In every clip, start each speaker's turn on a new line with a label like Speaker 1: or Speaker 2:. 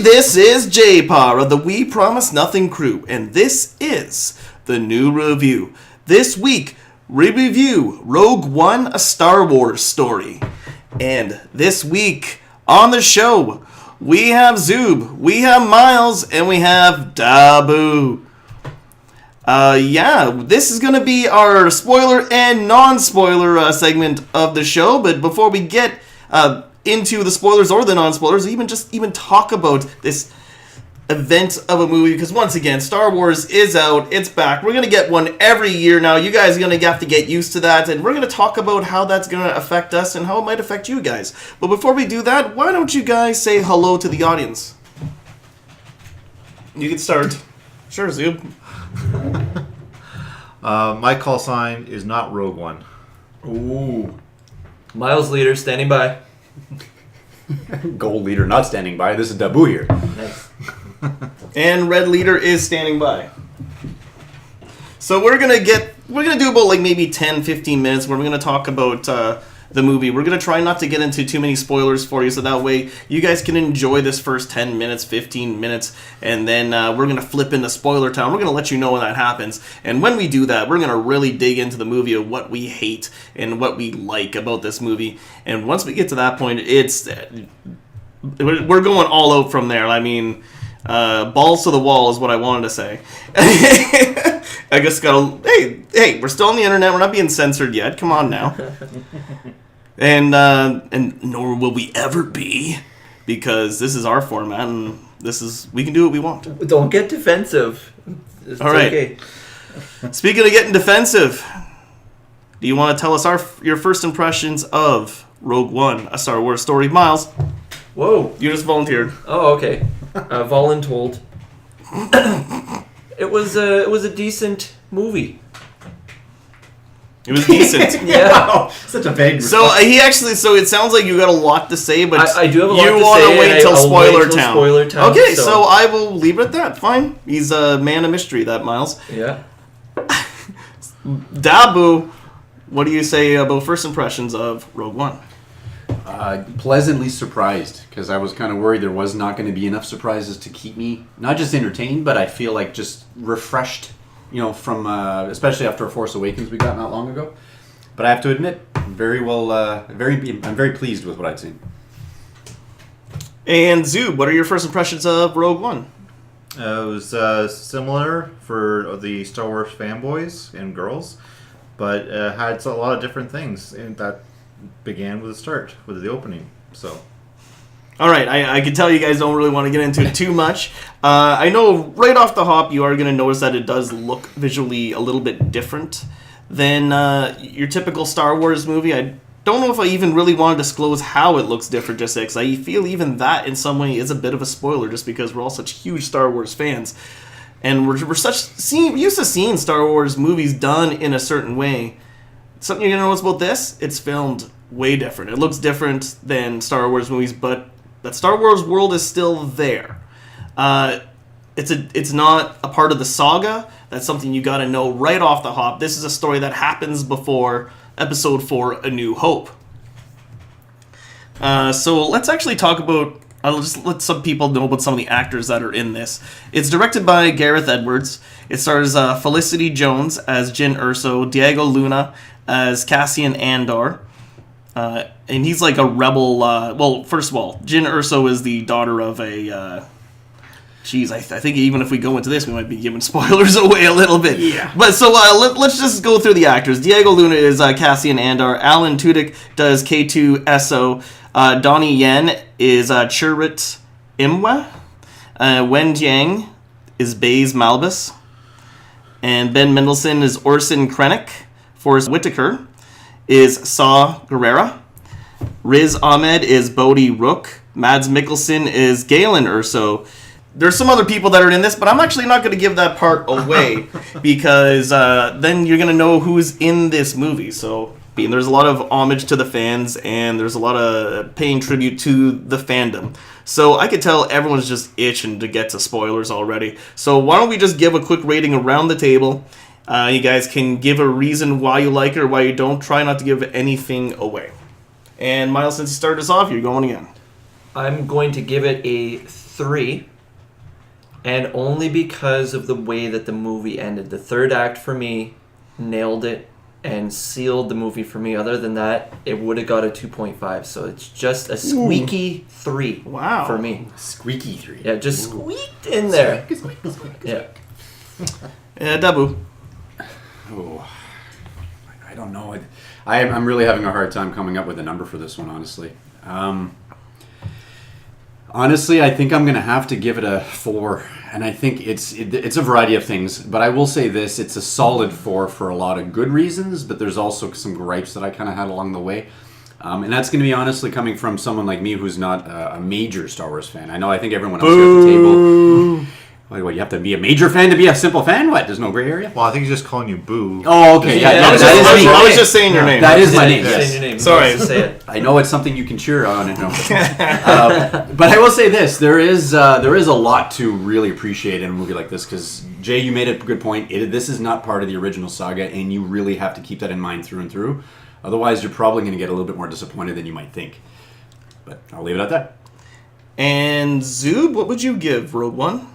Speaker 1: this is Jpar of the We Promise Nothing crew, and this is the new review. This week, we review Rogue One, a Star Wars story. And this week on the show, we have Zube, we have Myles, and we have Da Boo. This is going to be our spoiler and non-spoiler segment of the show, but before we get into the spoilers or the non-spoilers, even talk about this event of a movie, because once again, Star Wars is out, it's back. We're going to get one every year now. You guys are going to have to get used to that, and we're going to talk about how that's going to affect us and how it might affect you guys. But before we do that, why don't you guys say hello to the audience? You can start. Sure, Zube.
Speaker 2: My call sign is not Rogue One.
Speaker 3: Ooh. Myles leader standing by.
Speaker 4: Gold leader not standing by. This is Da Boo here.
Speaker 3: Nice.
Speaker 1: And red leader is standing by. So we're gonna do about like maybe 10-15 minutes where we're gonna talk about the movie. We're gonna try not to get into too many spoilers for you, so that way you guys can enjoy this first 10 minutes, 15 minutes, and then we're gonna flip into spoiler time. We're gonna let you know when that happens, and when we do that, we're gonna really dig into the movie of what we hate and what we like about this movie. And once we get to that point, we're going all out from there. I mean, balls to the wall is what I wanted to say. I just hey, we're still on the internet. We're not being censored yet. Come on now. And nor will we ever be, because this is our format, and we can do what we want.
Speaker 3: Don't get defensive. It's
Speaker 1: all right. Okay. Speaking of getting defensive, do you want to tell us your first impressions of Rogue One, a Star Wars story? Myles.
Speaker 3: Whoa.
Speaker 1: You just volunteered.
Speaker 3: Oh, okay. Voluntold. It was a decent movie.
Speaker 1: It was decent.
Speaker 3: Yeah.
Speaker 4: Wow, such a vague response.
Speaker 1: So it sounds like you got a lot to say, but
Speaker 3: I do have a lot to say.
Speaker 1: You want to wait till spoiler
Speaker 3: Spoiler town.
Speaker 1: Okay, so I will leave it at that. Fine. He's a man of mystery, that Myles.
Speaker 3: Yeah.
Speaker 1: Da Boo, what do you say about first impressions of Rogue One?
Speaker 4: Pleasantly surprised, because I was kind of worried there was not going to be enough surprises to keep me not just entertained, but I feel like just refreshed, from especially after Force Awakens we got not long ago. But I have to admit, I'm very pleased with what I'd seen.
Speaker 1: And Zube, what are your first impressions of Rogue One?
Speaker 2: It was similar for the Star Wars fanboys and girls, but had a lot of different things that began with the opening. So,
Speaker 1: all right, I can tell you guys don't really want to get into it too much. I know right off the hop you are going to notice that it does look visually a little bit different than your typical Star Wars movie. I don't know if I even really want to disclose how it looks different just because I feel even that in some way is a bit of a spoiler just because we're all such huge Star Wars fans. And we're used to seeing Star Wars movies done in a certain way. Something you're going to notice about this, it's filmed way different. It looks different than Star Wars movies, but that Star Wars world is still there. It's not a part of the saga. That's something you got to know right off the hop. This is a story that happens before Episode 4, A New Hope. So let's actually talk about... I'll just let some people know about some of the actors that are in this. It's directed by Gareth Edwards. It stars Felicity Jones as Jyn Erso, Diego Luna as Cassian Andor, and he's like a rebel. Well, first of all, Jyn Erso is the daughter of a... I think even if we go into this, we might be giving spoilers away a little bit. Yeah. But so let's just go through the actors. Diego Luna is Cassian Andor. Alan Tudyk does K2SO. Donnie Yen is Chirrut Imwe. Wen Jiang is Baze Malbus. And Ben Mendelsohn is Orson Krennic. Forrest Whitaker is Saw Gerrera. Riz Ahmed is Bodhi Rook. Mads Mikkelsen is Galen Erso. There's some other people that are in this, but I'm actually not going to give that part away because then you're going to know who's in this movie. So there's a lot of homage to the fans, and there's a lot of paying tribute to the fandom. So I could tell everyone's just itching to get to spoilers already. So why don't we just give a quick rating around the table. You guys can give a reason why you like it or why you don't. Try not to give anything away. And Myles, since you started us off, you're going again.
Speaker 3: I'm going to give it a 3. And only because of the way that the movie ended. The third act for me nailed it and sealed the movie for me. Other than that, it would have got a 2.5. So it's just a squeaky 3
Speaker 1: Wow.
Speaker 3: for me.
Speaker 4: Squeaky 3.
Speaker 3: Yeah, just squeaked in there. Yeah.
Speaker 1: Yeah, Da Boo.
Speaker 4: Oh, I don't know. I'm really having a hard time coming up with a number for this one, honestly. Honestly, I think I'm going to have to give it a 4. And I think it's a variety of things. But I will say this, it's a solid 4 for a lot of good reasons, but there's also some gripes that I kind of had along the way. And that's going to be honestly coming from someone like me who's not a major Star Wars fan. I think everyone else here at the table... What, you have to be a major fan to be a simple fan? What, there's no gray area?
Speaker 2: Well, I think he's just calling you Boo.
Speaker 4: Oh, okay. Yeah,
Speaker 3: Yeah,
Speaker 4: that is me.
Speaker 1: I was just saying your name.
Speaker 4: That is my name,
Speaker 3: Say
Speaker 4: yes.
Speaker 3: your name.
Speaker 1: Sorry.
Speaker 3: He wants to say it.
Speaker 4: I know it's something you can cheer on. And but I will say this: there is a lot to really appreciate in a movie like this. Because Jay, you made a good point. This is not part of the original saga, and you really have to keep that in mind through and through. Otherwise, you're probably going to get a little bit more disappointed than you might think. But I'll leave it at that.
Speaker 1: And Zube, what would you give Rogue One?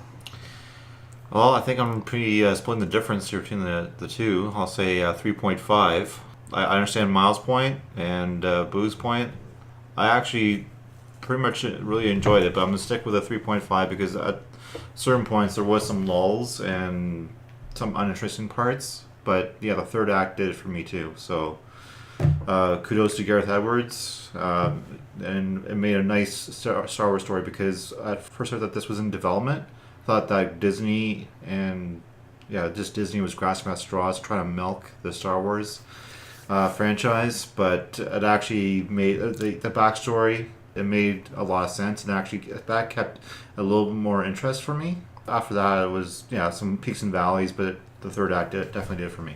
Speaker 2: Well, I think I'm pretty splitting the difference here between the two. I'll say 3.5. I understand Myles' point and Boo's point. I actually pretty much really enjoyed it, but I'm going to stick with a 3.5 because at certain points there was some lulls and some uninteresting parts. But yeah, the third act did it for me too. So kudos to Gareth Edwards. And it made a nice Star Wars story because at first I thought this was in development. Thought that Disney was grasping at straws trying to milk the Star Wars franchise, but it actually made the backstory. It made a lot of sense, and actually that kept a little more interest for me. After that, it was some peaks and valleys, but the third act definitely did for me.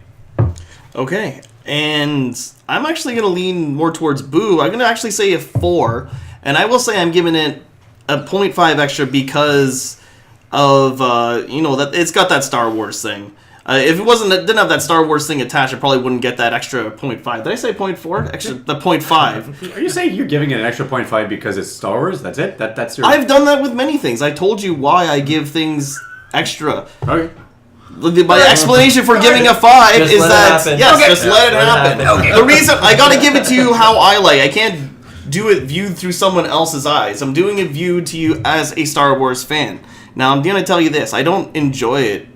Speaker 1: Okay, and I'm actually going to lean more towards Boo. I'm going to actually say a 4, and I will say I'm giving it a 0.5 extra because of that it's got that Star Wars thing. If it didn't have that Star Wars thing attached, I probably wouldn't get that extra 0.5. Did I say 0.4? Extra the 0.5.
Speaker 4: Are you saying you're giving it an extra 0.5 because it's Star Wars? That's it? That's your...
Speaker 1: I've done that with many things. I told you why I give things extra.
Speaker 4: Okay.
Speaker 1: My explanation for giving a 5
Speaker 3: Just
Speaker 1: is
Speaker 3: let it
Speaker 1: that
Speaker 3: happen.
Speaker 1: yes,
Speaker 3: Okay.
Speaker 1: just let it happen.
Speaker 3: Okay.
Speaker 1: The reason I gotta give it to you how I like. I can't do it viewed through someone else's eyes. I'm doing it viewed to you as a Star Wars fan. Now, I'm going to tell you this. I don't enjoy it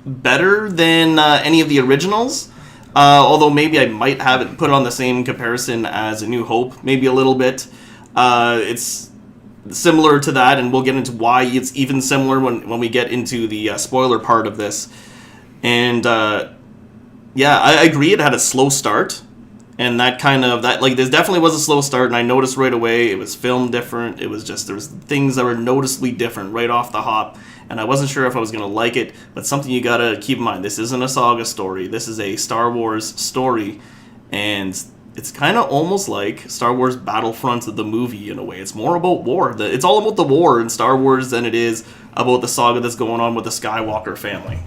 Speaker 1: better than any of the originals, although maybe I might have it put on the same comparison as A New Hope, maybe a little bit. It's similar to that, and we'll get into why it's even similar when we get into the spoiler part of this. And, I agree it had a slow start. And there definitely was a slow start, and I noticed right away it was filmed different. It was just, there was things that were noticeably different right off the hop, and I wasn't sure if I was going to like it, but something you got to keep in mind, this isn't a saga story, this is a Star Wars story, and it's kind of almost like Star Wars Battlefront the movie in a way. It's more about war. It's all about the war in Star Wars than it is about the saga that's going on with the Skywalker family.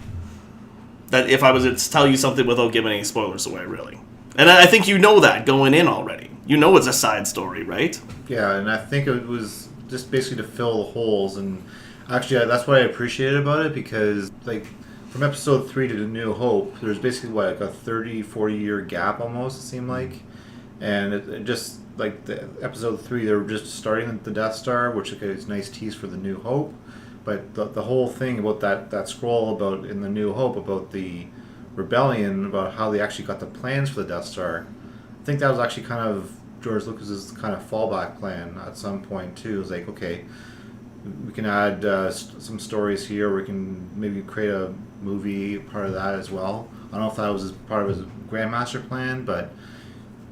Speaker 1: That if I was to tell you something without giving any spoilers away, really. And I think you know that going in already. You know it's a side story, right?
Speaker 2: Yeah, and I think it was just basically to fill the holes. And actually, that's what I appreciated about it because, from episode 3 to New Hope, there's basically, a 30, 40-year gap almost, it seemed like. And it just, the episode 3, they were just starting the Death Star, which is a nice tease for the New Hope. But the whole thing about that scroll about in the New Hope, about the rebellion, about how they actually got the plans for the Death Star. I think that was actually kind of George Lucas's kind of fallback plan at some point too. It was like, okay, we can add some stories here. We can maybe create a movie part of that as well. I don't know if that was part of his Grandmaster plan, but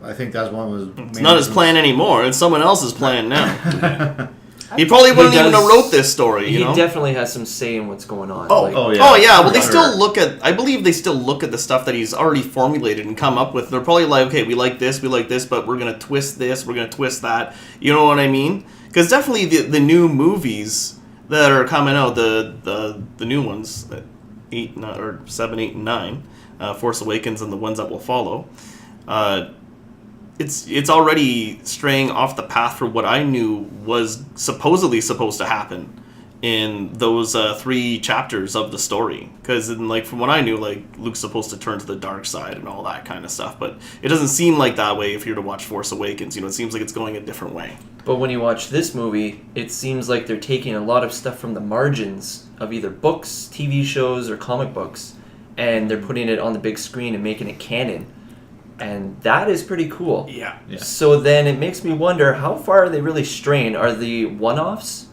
Speaker 2: I think that's one of his.
Speaker 1: It's not his plan anymore. It's someone else's plan now. He probably wouldn't even have wrote this story.
Speaker 3: He definitely has some say in what's going on.
Speaker 1: Oh yeah. Well, they still look at. I believe they still look at the stuff that he's already formulated and come up with. They're probably like, okay, we like this, but we're gonna twist this, we're gonna twist that. You know what I mean? Because definitely the new movies that are coming out, the new ones, 7, 8, and 9, Force Awakens, and the ones that will follow. it's already straying off the path for what I knew was supposedly supposed to happen in those 3 chapters of the story. Because like from what I knew, like Luke's supposed to turn to the dark side and all that kind of stuff. But it doesn't seem like that way if you're to watch Force Awakens. You know, it seems like it's going a different way.
Speaker 3: But when you watch this movie, it seems like they're taking a lot of stuff from the margins of either books, TV shows, or comic books, and they're putting it on the big screen and making it canon. And that is pretty cool.
Speaker 1: Yeah.
Speaker 3: So then it makes me wonder, how far are they really straying? Are the one-offs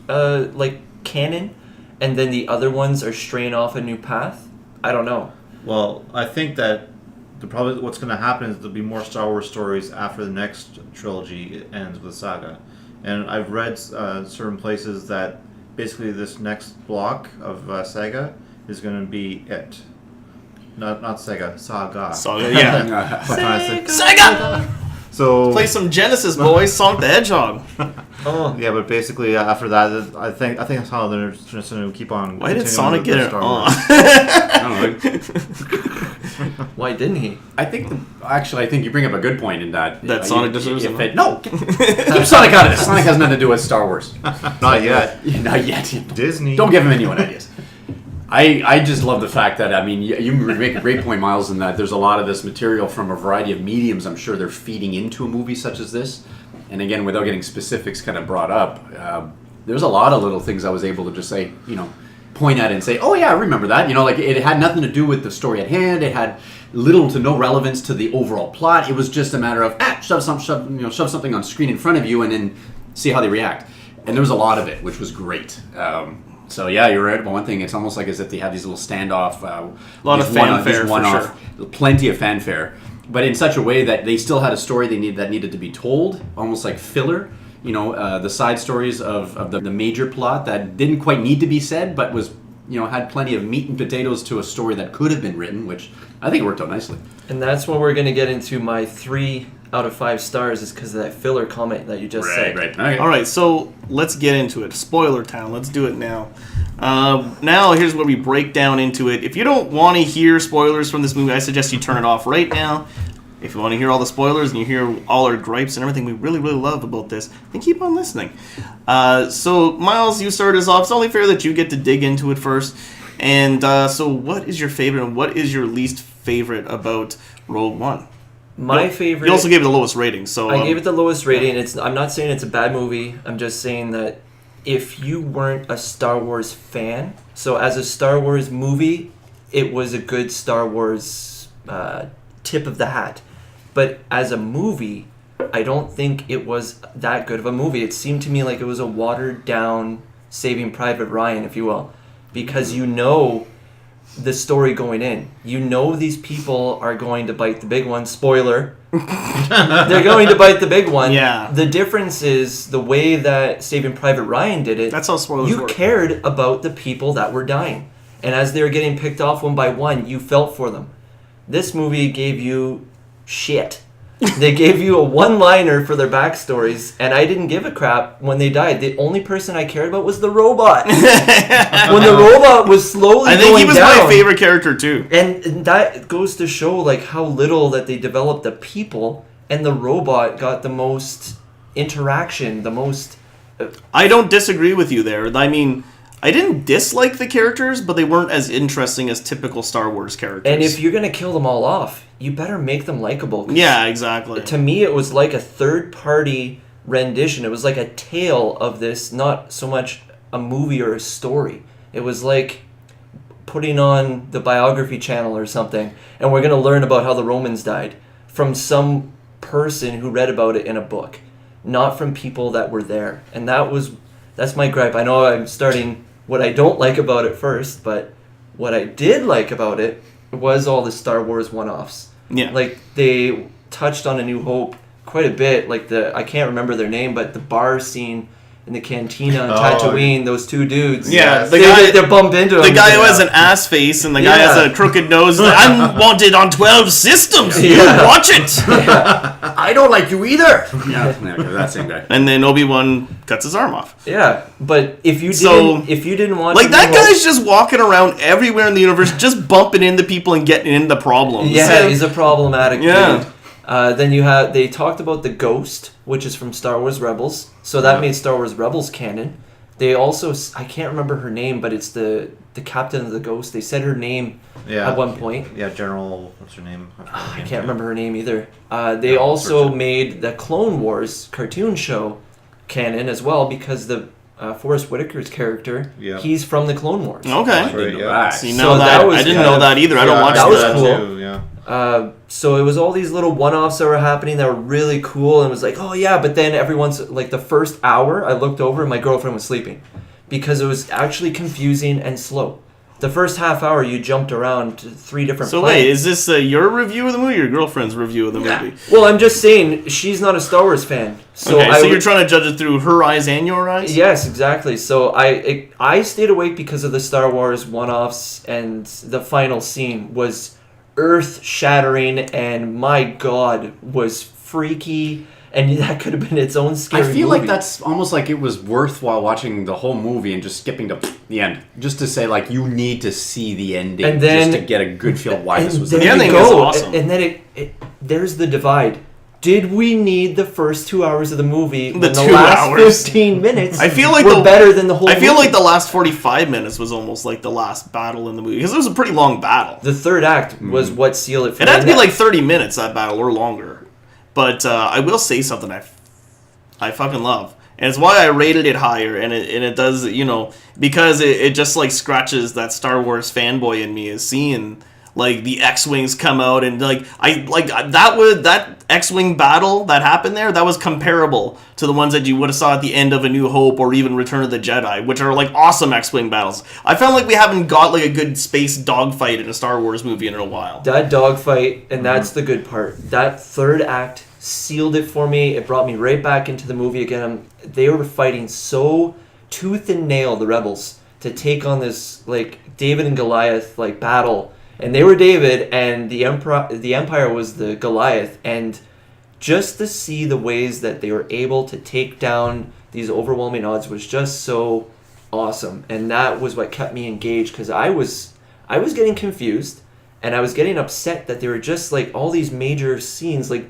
Speaker 3: like canon, and then the other ones are straying off a new path? I don't know.
Speaker 2: Well, I think that probably what's going to happen is there'll be more Star Wars stories after the next trilogy ends with the saga. And I've read certain places that basically this next block of saga is going to be it. Not Sega, Saga.
Speaker 1: Saga, yeah.
Speaker 2: Sega! So
Speaker 1: Play some Genesis, boys. Sonic the Hedgehog.
Speaker 3: Oh.
Speaker 2: yeah, but basically after that, I think that's how they're just going to keep on.
Speaker 1: Why did
Speaker 2: continuing
Speaker 1: Sonic
Speaker 2: with
Speaker 1: get
Speaker 2: the
Speaker 1: it
Speaker 2: Star
Speaker 1: on?
Speaker 2: Wars.
Speaker 4: I don't know.
Speaker 3: Why didn't he?
Speaker 4: I think I think you bring up a good point in that
Speaker 1: Sonic deserves it.
Speaker 4: Keep Sonic out of this. Sonic has nothing to do with Star Wars.
Speaker 2: Not yet.
Speaker 4: Not yet.
Speaker 2: Disney.
Speaker 4: Don't give him any ideas. I just love the fact that, I mean, you make a great point, Myles, in that there's a lot of this material from a variety of mediums I'm sure they're feeding into a movie such as this. And again, without getting specifics kind of brought up, there's a lot of little things I was able to just say, point at and say, oh yeah, I remember that. Like it had nothing to do with the story at hand. It had little to no relevance to the overall plot. It was just a matter of shove something on screen in front of you and then see how they react. And there was a lot of it, which was great. So yeah, you're right. But one thing, it's almost like as if they have these little standoff, a
Speaker 1: lot of fanfare, for sure.
Speaker 4: Plenty of fanfare, but in such a way that they still had a story that needed to be told, almost like filler. The side stories of the major plot that didn't quite need to be said, but was had plenty of meat and potatoes to a story that could have been written, which I think worked out nicely.
Speaker 3: And that's when we're going to get into my 3 out of 5 stars, is because of that filler comment that you just said.
Speaker 4: Right. Okay.
Speaker 1: All right, so let's get into it. Spoiler town. Let's do it now. Now, here's where we break down into it. If you don't want to hear spoilers from this movie, I suggest you turn it off right now. If you want to hear all the spoilers and you hear all our gripes and everything we really, really love about this, then keep on listening. So, Myles, you start us off. It's only fair that you get to dig into it first. And so what is your favorite and what is your least favorite about Rogue One?
Speaker 3: My favorite...
Speaker 1: You also gave it the lowest rating, so...
Speaker 3: I gave it the lowest rating. I'm not saying it's a bad movie. I'm just saying that if you weren't a Star Wars fan... So as a Star Wars movie, it was a good Star Wars tip of the hat. But as a movie, I don't think it was that good of a movie. It seemed to me like it was a watered-down Saving Private Ryan, if you will. Because the story going in. These people are going to bite the big one. Spoiler. They're going to bite the big one.
Speaker 1: Yeah.
Speaker 3: The difference is the way that Saving Private Ryan did it.
Speaker 1: That's how spoilers work.
Speaker 3: You cared about the people that were dying. And as they were getting picked off one by one, you felt for them. This movie gave you shit. They gave you a one-liner for their backstories, and I didn't give a crap when they died. The only person I cared about was the robot. When the robot was slowly going down.
Speaker 1: I think he was my favorite character, too.
Speaker 3: And that goes to show like how little that they developed the people, and the robot got the most interaction, the most...
Speaker 1: I don't disagree with you there. I mean... I didn't dislike the characters, but they weren't as interesting as typical Star Wars characters.
Speaker 3: And if you're going to kill them all off, you better make them likable.
Speaker 1: Yeah, exactly.
Speaker 3: To me, it was like a third-party rendition. It was like a tale of this, not so much a movie or a story. It was like putting on the biography channel or something, and we're going to learn about how the Romans died from some person who read about it in a book, not from people that were there. And that's my gripe. I know I'm starting what I don't like about it first, but what I did like about it was all the Star Wars one-offs.
Speaker 1: Yeah.
Speaker 3: Like, they touched on A New Hope quite a bit. Like, I can't remember their name, but the bar scene in the cantina on Tatooine, those 2 dudes.
Speaker 1: Yeah,
Speaker 3: they bump into him.
Speaker 1: The guy who has an ass face and the guy has a crooked nose. I'm wanted on 12 systems. You watch it.
Speaker 4: I don't like you either. Yeah, that same guy.
Speaker 1: And then Obi-Wan cuts his arm off.
Speaker 3: Yeah, but if you didn't want
Speaker 1: like that guy's just walking around everywhere in the universe, just bumping into people and getting into problems.
Speaker 3: Yeah, he's a problematic dude. Then they talked about the Ghost, which is from Star Wars Rebels. So that made Star Wars Rebels canon. They also, I can't remember her name, but it's the captain of the Ghost. They said her name at one point.
Speaker 2: Yeah, General, what's her name?
Speaker 3: I can't remember her name either. They also made the Clone Wars cartoon show canon as well because the Forrest Whitaker's character, he's from the Clone Wars.
Speaker 1: Okay.
Speaker 2: Right, yeah.
Speaker 1: See, now I didn't know that either. I don't watch
Speaker 3: that. Was
Speaker 2: that
Speaker 3: cool.
Speaker 2: too, yeah.
Speaker 3: So it was all these little one-offs that were happening that were really cool, and it was like, oh yeah, but then everyone's like the first hour I looked over and my girlfriend was sleeping because it was actually confusing and slow. The first half hour you jumped around to 3 different
Speaker 1: So
Speaker 3: planets.
Speaker 1: wait, is this your review of the movie or your girlfriend's review of the movie?
Speaker 3: Well, I'm just saying she's not a Star Wars fan. So
Speaker 1: you're trying to judge it through her eyes and your eyes?
Speaker 3: Yes, exactly. So I stayed awake because of the Star Wars one-offs, and the final scene was earth-shattering, and my God, was freaky, and that could have been its own scary
Speaker 4: I feel
Speaker 3: movie.
Speaker 4: like that's almost like it was worthwhile watching the whole movie and just skipping to the end, just to say like you need to see the ending,
Speaker 3: and then,
Speaker 4: just to get a good feel of why this was.
Speaker 1: The ending is awesome.
Speaker 3: And then there's the divide. Did we need the first 2 hours of the movie?
Speaker 1: The 2
Speaker 3: last
Speaker 1: hours.
Speaker 3: 15 minutes
Speaker 1: I feel like
Speaker 3: were better than the whole movie.
Speaker 1: I feel like the last 45 minutes was almost like the last battle in the movie because it was a pretty long battle.
Speaker 3: The third act was what sealed it for
Speaker 1: It
Speaker 3: me.
Speaker 1: had to be like 30 minutes, that battle, or longer. But I will say something I fucking love. And it's why I rated it higher, and it does, because it just like scratches that Star Wars fanboy in me is seeing like the X-Wings come out and that X-Wing battle that happened there, that was comparable to the ones that you would have saw at the end of A New Hope or even Return of the Jedi, which are like awesome X-Wing battles. I found like we haven't got like a good space dogfight in a Star Wars movie in a while.
Speaker 3: That dogfight, and that's the good part. That third act sealed it for me. It brought me right back into the movie again. They were fighting so tooth and nail, the rebels, to take on this like David and Goliath like battle. And they were David, and the Empire was the Goliath. And just to see the ways that they were able to take down these overwhelming odds was just so awesome. And that was what kept me engaged, because I was getting confused, and I was getting upset that there were just like all these major scenes, like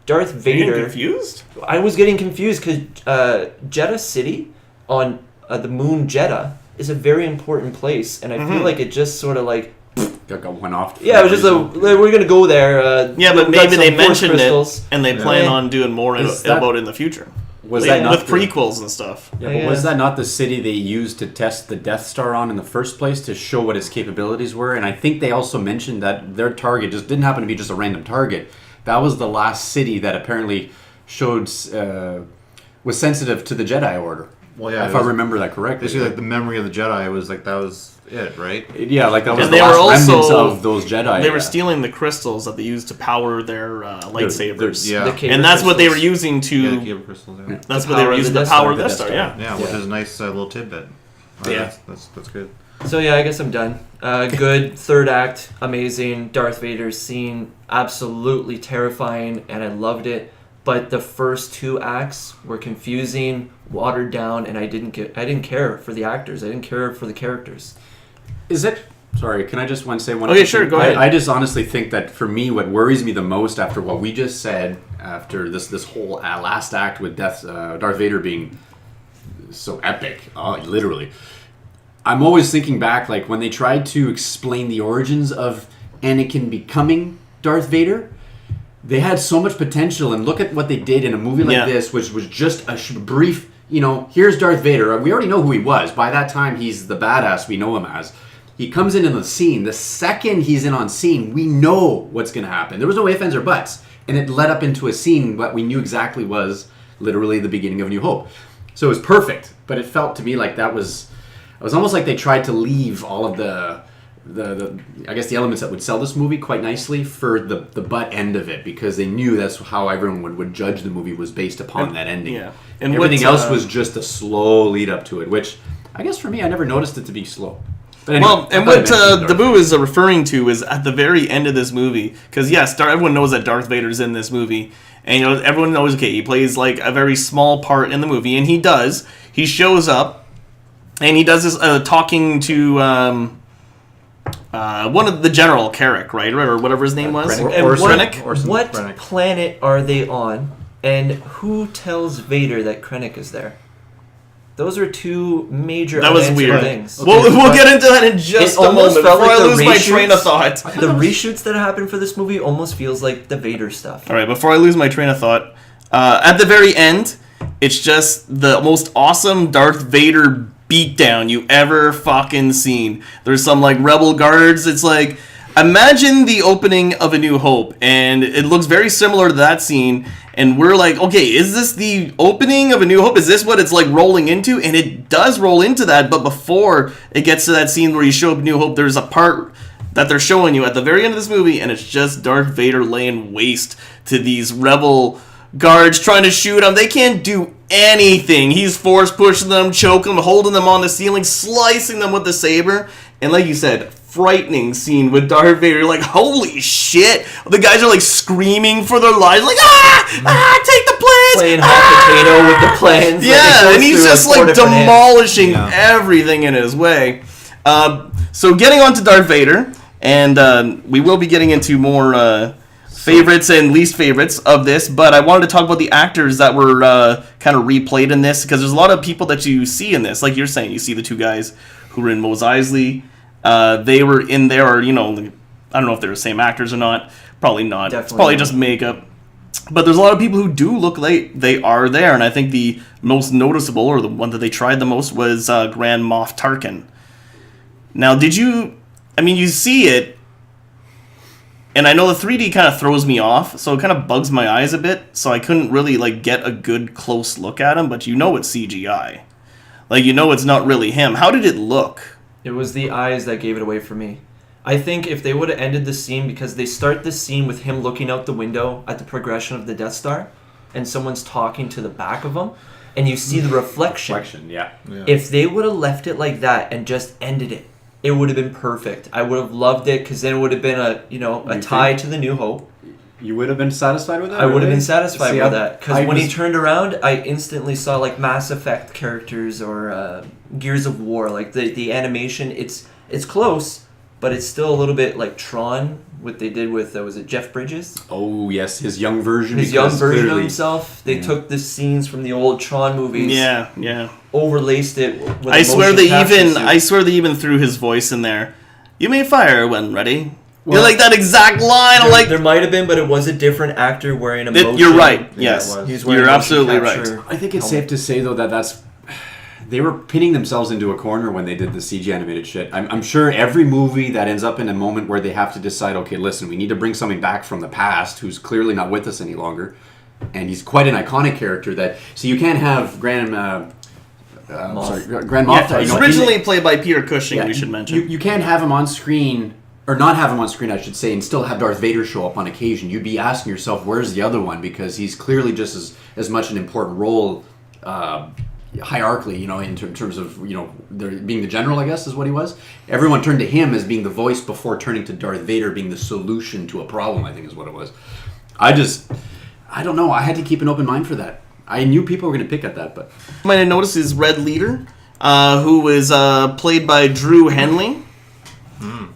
Speaker 3: Darth Vader.
Speaker 1: You're getting confused?
Speaker 3: I was getting confused because Jeddah City on the moon Jeddah is a very important place, and I feel like it just sort of like
Speaker 4: went off.
Speaker 3: Yeah, it was just we're gonna go there.
Speaker 1: Yeah, but maybe they mentioned
Speaker 3: crystals.
Speaker 1: it, and they plan on doing more about it in the future.
Speaker 4: Was that not
Speaker 1: with prequels and stuff?
Speaker 4: Yeah, but was that not the city they used to test the Death Star on in the first place to show what its capabilities were? And I think they also mentioned that their target just didn't happen to be just a random target. That was the last city that apparently showed was sensitive to the Jedi Order.
Speaker 2: Well, yeah,
Speaker 4: if I remember that correctly.
Speaker 2: Basically, like the memory of the Jedi was like that was it, right?
Speaker 4: Yeah, like that was
Speaker 1: And
Speaker 4: the
Speaker 1: they
Speaker 4: last
Speaker 1: were also-
Speaker 4: remnants of those Jedi.
Speaker 1: They were stealing the crystals that they used to power their lightsabers.
Speaker 2: Yeah.
Speaker 3: The Kyber
Speaker 1: And that's what they were
Speaker 3: crystals.
Speaker 1: using to.
Speaker 2: Yeah, the Kyber crystals. Yeah,
Speaker 1: That's
Speaker 3: To
Speaker 1: what they were
Speaker 3: power
Speaker 1: using
Speaker 3: the
Speaker 1: to
Speaker 3: Death Star.
Speaker 1: power
Speaker 4: The
Speaker 1: Death
Speaker 4: Death
Speaker 1: Star.
Speaker 4: Star.
Speaker 1: Yeah.
Speaker 2: which is a nice little tidbit.
Speaker 1: Yeah.
Speaker 2: That's good.
Speaker 3: So yeah, I guess I'm done. Good third act, amazing. Darth Vader's scene, absolutely terrifying, and I loved it. But the first 2 acts were confusing, watered down, and I didn't care for the actors. I didn't care for the characters.
Speaker 4: Is it? Sorry, can I just say one?
Speaker 1: Okay, sure, go ahead.
Speaker 4: I just honestly think that for me, what worries me the most after what we just said, after this whole last act with Darth Vader being so epic, literally, I'm always thinking back, like when they tried to explain the origins of Anakin becoming Darth Vader. They had so much potential, and look at what they did in a movie like this, which was just a brief, here's Darth Vader. We already know who he was. By that time, he's the badass we know him as. He comes into the scene. The second he's in on scene, we know what's going to happen. There was no ifs, ands, or buts. And it led up into a scene what we knew exactly was literally the beginning of New Hope. So it was perfect, but it felt to me like it was almost like they tried to leave all of the I guess the elements that would sell this movie quite nicely for the butt end of it, because they knew that's how everyone would judge the movie was based upon that ending.
Speaker 1: Yeah. And
Speaker 4: everything else was just a slow lead up to it, which I guess for me I never noticed it to be slow. But anyway,
Speaker 1: Well, and what Da Boo is referring to is at the very end of this movie, because yes, everyone knows that Darth Vader's in this movie, and everyone knows, okay, he plays like a very small part in the movie, and he does. He shows up, and he does this talking to one of the General Carrick, right, or whatever his name was.
Speaker 2: Krennic.
Speaker 3: And
Speaker 1: Krennic.
Speaker 3: what
Speaker 2: Krennic.
Speaker 3: planet are they on? And who tells Vader that Krennic is there? Those are two major
Speaker 1: That was
Speaker 3: unanswered
Speaker 1: weird.
Speaker 3: things.
Speaker 1: We'll get into that in just
Speaker 3: It
Speaker 1: a
Speaker 3: almost
Speaker 1: moment
Speaker 3: felt
Speaker 1: before
Speaker 3: like
Speaker 1: I
Speaker 3: the
Speaker 1: lose my
Speaker 3: reshoots-
Speaker 1: train of thought.
Speaker 3: The reshoots that happened for this movie almost feels like the Vader stuff.
Speaker 1: All right, before I lose my train of thought, at the very end, it's just the most awesome Darth Vader beatdown you ever fucking seen. There's some like rebel guards. It's like, imagine the opening of A New Hope, and it looks very similar to that scene. And we're like, okay, is this the opening of A New Hope? Is this what it's like rolling into? And it does roll into that, but before it gets to that scene where you show up New Hope, there's a part that they're showing you at the very end of this movie, and it's just Darth Vader laying waste to these rebel guards trying to shoot him. They can't do anything. He's force pushing them, choking them, holding them on the ceiling, slicing them with the saber. And like you said, frightening scene with Darth Vader. Like, holy shit. The guys are like screaming for their lives. Like, take the plans.
Speaker 3: Playing hot potato with the plans.
Speaker 1: Yeah, and he's just like demolishing
Speaker 2: Yeah.
Speaker 1: everything in his way. So getting on to Darth Vader, and we will be getting into more favorites and least favorites of this, but I wanted to talk about the actors that were kind of replayed in this, because there's a lot of people that you see in this. Like you're saying, you see the two guys who were in Mos Eisley. They were in there, or, I don't know if they're the same actors or not. Probably not.
Speaker 3: Definitely
Speaker 1: It's probably
Speaker 3: not.
Speaker 1: just makeup. But there's a lot of people who do look like they are there, and I think the most noticeable, or the one that they tried the most, was Grand Moff Tarkin. Now, you see it, and I know the 3D kind of throws me off, so it kind of bugs my eyes a bit, so I couldn't really get a good close look at him, but it's CGI. It's not really him. How did it look?
Speaker 3: It was the eyes that gave it away for me. I think if they would have ended the scene, because they start the scene with him looking out the window at the progression of the Death Star, and someone's talking to the back of him, and you see the reflection.
Speaker 4: Yeah.
Speaker 3: If they would have left it like that and just ended it, it would have been perfect. I would have loved it, because then it would have been a tie to the New Hope.
Speaker 4: You would have been satisfied with that?
Speaker 3: I would have
Speaker 4: really?
Speaker 3: been satisfied
Speaker 4: See,
Speaker 3: with that, because when he
Speaker 4: was-
Speaker 3: turned around, I instantly saw like Mass Effect characters or Gears of War. Like the animation, it's close, but it's still a little bit like Tron. What they did with was it Jeff Bridges?
Speaker 4: Oh yes, his young version.
Speaker 3: His young
Speaker 4: because
Speaker 3: version of
Speaker 4: clearly-
Speaker 3: himself. They took the scenes from the old Tron movies,
Speaker 1: Yeah.
Speaker 3: overlaced it. With
Speaker 1: I
Speaker 3: a
Speaker 1: swear
Speaker 3: motion
Speaker 1: they
Speaker 3: capture
Speaker 1: even
Speaker 3: suit.
Speaker 1: threw his voice in there. You may fire when ready. Like that exact line. I'm like,
Speaker 3: There might have been, but it was a different actor wearing a
Speaker 1: It-
Speaker 3: motion.
Speaker 1: you're right.
Speaker 2: Yeah,
Speaker 1: Yes,
Speaker 2: it was.
Speaker 3: He's wearing
Speaker 1: you're
Speaker 3: a motion
Speaker 1: absolutely
Speaker 3: capture
Speaker 1: right.
Speaker 4: I think it's
Speaker 3: helmet.
Speaker 4: safe to say though that's they were pinning themselves into a corner when they did the CG animated shit. I'm sure every movie that ends up in a moment where they have to decide, okay, listen, we need to bring something back from the past who's clearly not with us any longer, and he's quite an iconic character. So you can't have Grand Moff.
Speaker 1: yeah,
Speaker 4: you
Speaker 1: he's
Speaker 4: know,
Speaker 1: originally played by Peter Cushing.
Speaker 4: Yeah,
Speaker 1: We should mention.
Speaker 4: You can't have him on screen, or not have him on screen, I should say, and still have Darth Vader show up on occasion. You'd be asking yourself, where's the other one? Because he's clearly just as much an important role hierarchically, in terms of, being the general, I guess, is what he was. Everyone turned to him as being the voice before turning to Darth Vader being the solution to a problem, I think is what it was. I don't know. I had to keep an open mind for that. I knew people were going to pick at that, but...
Speaker 1: You might have noticed his Red Leader, who was played by Drew Henley.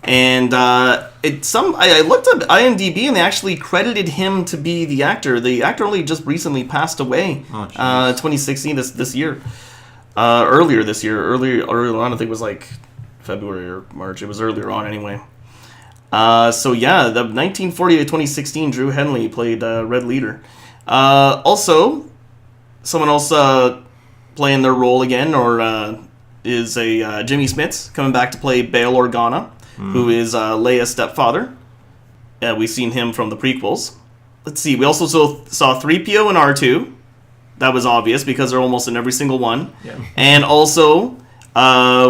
Speaker 1: And I looked up IMDb, and they actually credited him to be the actor. The actor only just recently passed away, 2016, this year. Earlier this year, earlier on, I think it was like February or March. It was earlier on anyway. So yeah, the 1940 to 2016, Drew Henley played Red Leader. Also, someone else playing their role again, is a Jimmy Smits coming back to play Bail Organa, who is Leia's stepfather. We've seen him from the prequels. Let's see, we also saw 3PO and R2. That was obvious because they're almost in every single one.
Speaker 3: Yeah.
Speaker 1: And also,